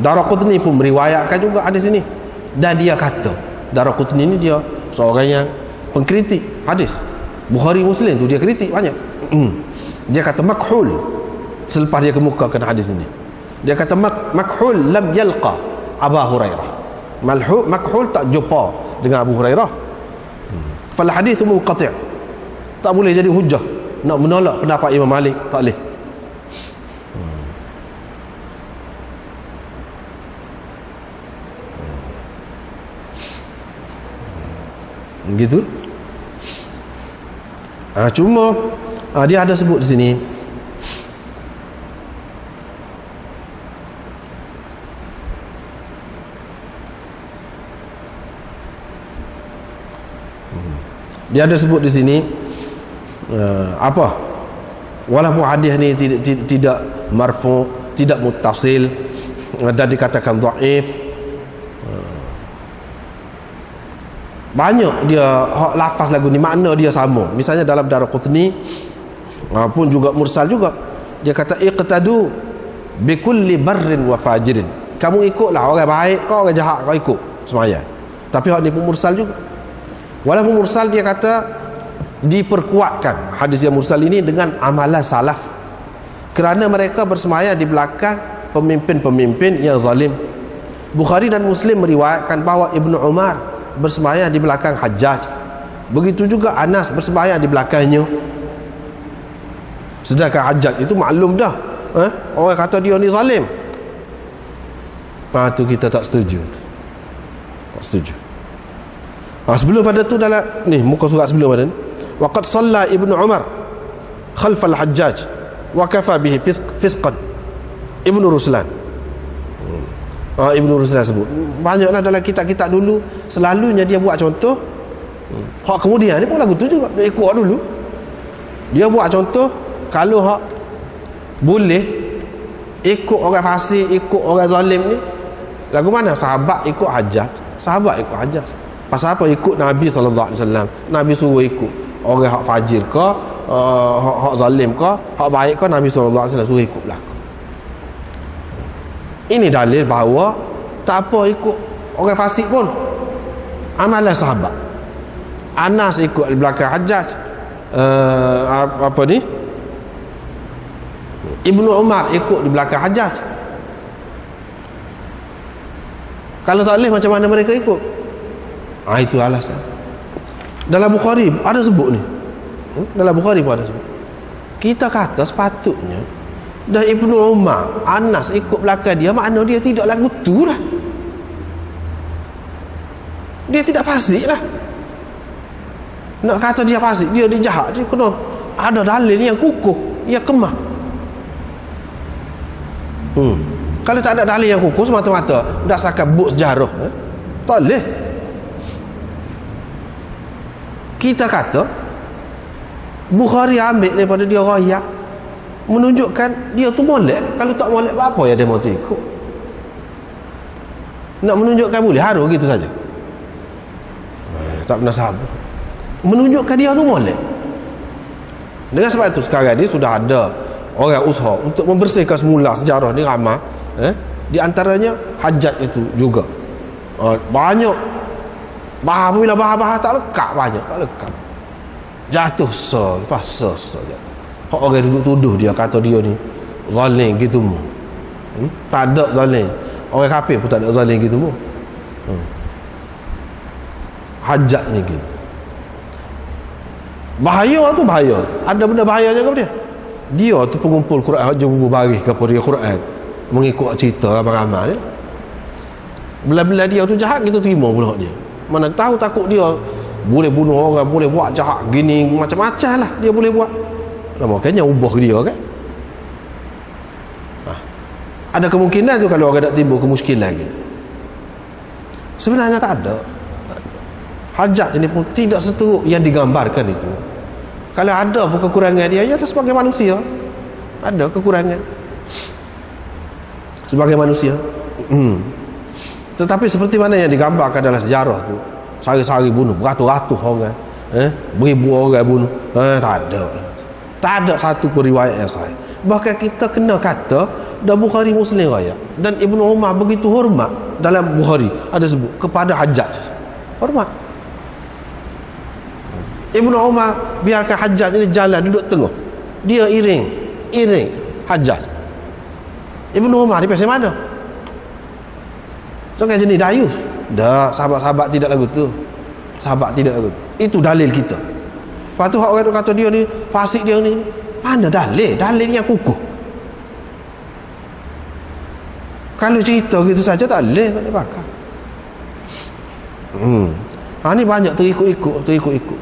Speaker 1: Daraqutni pun meriwayatkan juga hadis ini. Dan dia kata, Daraqutni ni dia seorang yang pengkritik hadis. Bukhari Muslim tu dia kritik banyak. Dia kata makhul selepas dia kemukakan hadis ini. Dia kata makhul lam yalqa Abu Hurairah. Makhul tak jumpa dengan Abu Hurairah. Fal hadithu munqati'. Tak boleh jadi hujah nak menolak pendapat Imam Malik, tak boleh. Begitu. Cuma dia ada sebut di sini apa, walaupun hadis ni tidak marfu, tidak muttasil dan dikatakan dhaif, banyak dia lafaz lagu ni makna dia sama. Misalnya dalam Daraqutni pun juga mursal juga. Dia kata iqtadu bikulli barrin wa fajirin. Kamu ikutlah orang baik kau, orang jahat kau ikut sembahyang. Tapi hak ni pun mursal juga. Walaupun mursal, dia kata diperkuatkan hadis yang mursal ini dengan amalan salaf, kerana mereka bersemayam di belakang pemimpin-pemimpin yang zalim. Bukhari dan Muslim meriwayatkan bahawa Ibnu Umar bersemayam di belakang Hajjaj. Begitu juga Anas bersemayam di belakangnya. Sedangkan Hajjaj itu maklum dah, orang kata dia ni zalim. Tu kita tak setuju. Tak setuju. Sebelum pada tu dalam ni muka surat sebelum pada ni, waqad shalla Ibnu Umar khalf al-Hajjaj wa kafa bihi fisqan. Ibnu Ruslan. Ibnu Ruslan sebut. Banyaklah dalam kitab-kitab dulu selalunya dia buat contoh. Hak kemudian ni pun lagu tu juga dia ikut dulu. Dia buat contoh kalau hak boleh ikut orang fasik, ikut orang zalim ni, lagu mana? Sahabat ikut Hajjaj. Sahabat ikut Hajjaj. Pasal apa? Ikut Nabi SAW. Nabi suruh ikut orang hak fajir ke, hak zalim ke, hak baik ke, Nabi SAW suruh ikut belakang. Ini dalil bahawa tak apa ikut orang fasik pun, amalan sahabat. Anas ikut di belakang Hajjaj. Apa ni, Ibnu Umar ikut di belakang Hajjaj. Kalau tak boleh, macam mana mereka ikut? Itu alasan. Dalam Bukhari ada sebut ni. Dalam Bukhari pun ada sebut. Kita kata sepatutnya dah Ibnu Umar, Anas ikut belakang dia, makna dia tidak lagu tu lah. Dia tidak fasik lah. Nak kata dia fasik, dia jahat, dia kena ada dalil yang kukuh, yang kemah. Kalau tak ada dalil yang kukuh semata-mata berdasarkan buk sejarah, tak boleh. Kita kata Bukhari ambil daripada dia royak, menunjukkan dia tu molek. Kalau tak molek, apa ya dia mau ikut? Nak menunjukkan boleh, harus gitu saja. Tak pernah sahabat menunjukkan dia tu molek. Dengan sebab itu sekarang ni sudah ada orang usaha untuk membersihkan semula sejarah ni ramai. Di antaranya Hajjaj itu juga. Banyak bila bahar tak lekat, banyak tak lekat, jatuh pasal hak orang duduk tuduh dia, kata dia ni zalim gitu mu. Tak ada zalim, orang kafir pun tak ada zalim gitu mu. Hajjaj ni gitu. Bahaya tu bahaya. Ada benda bahayanya kepada dia. Dia tu pengumpul Quran, dia baris kepada dia Quran. mengikut cerita ramai-ramai dia. Bila-bila dia tu jahat, kita terima pula dia. Mana tahu takut dia boleh bunuh orang, boleh buat jahat gini, macam-macam lah dia boleh buat. Makanya ubah dia kan. Ada kemungkinan tu kalau orang nak timbul kemuskilan gitu. Sebenarnya tak ada. Hajat ni pun tidak seteruk yang digambarkan itu. Kalau ada pun kekurangan dia, dia sebagai manusia ada kekurangan sebagai manusia. Tetapi seperti mana yang digambarkan dalam sejarah tu, sehari-hari bunuh beratus-ratus orang, beribu orang bunuh, tak ada satu pun riwayat yang sahih. Bahkan kita kena kata dah Bukhari Muslim raya, dan Ibnu Umar begitu hormat dalam Bukhari ada sebut kepada Hajjaj, hormat. Ibnu Umar biarkan Hajjaj ini jalan duduk tengah, dia iring Hajjaj. Ibnu Umar di pasal mana? Jangan jenis dayus. Dah, sahabat-sahabat tidak lagu tu. Sahabat tidak lagu tu. Itu dalil kita. Lepas tu orang tu kata dia ni fasik, dia ni. Mana dalil? Dalil yang kukuh. Kalau cerita gitu saja tak boleh, tak boleh pakai. Ni banyak terikut-ikut.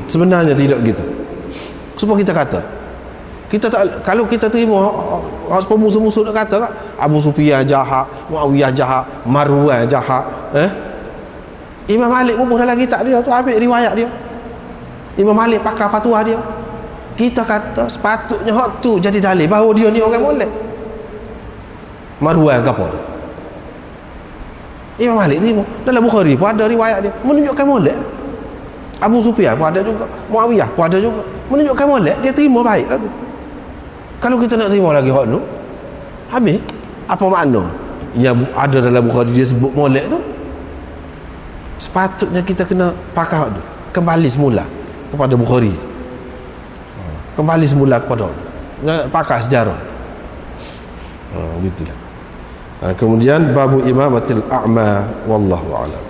Speaker 1: Sebenarnya tidak gitu. Supaya kita kata, kita tak, kalau kita terima pemusuh-musuh nak kata Abu Sufyan jahat, Muawiyah jahat, Marwan jahat, Imam Malik pun dalam kitab dia tu ambil riwayat dia. Imam Malik pakar fatwa dia. Kita kata sepatutnya hak tu jadi dalil bahawa dia ni orang molek. Marwan ke apa tu? Imam Malik terima. Dalam Bukhari pun ada riwayat dia menunjukkan molek. Abu Sufyan pun ada juga, Muawiyah pun ada juga, menunjukkan molek. Dia terima baik lah tu. Kalau kita nak terima lagi hak tu, habis. Apa makna yang ada dalam Bukhari dia sebut molek tu? Sepatutnya kita kena pakai hak tu, kembali semula kepada Bukhari, kembali semula kepada pakai sejarah. Begitulah. Kemudian babu imamatil a'ma wallahu a'lam.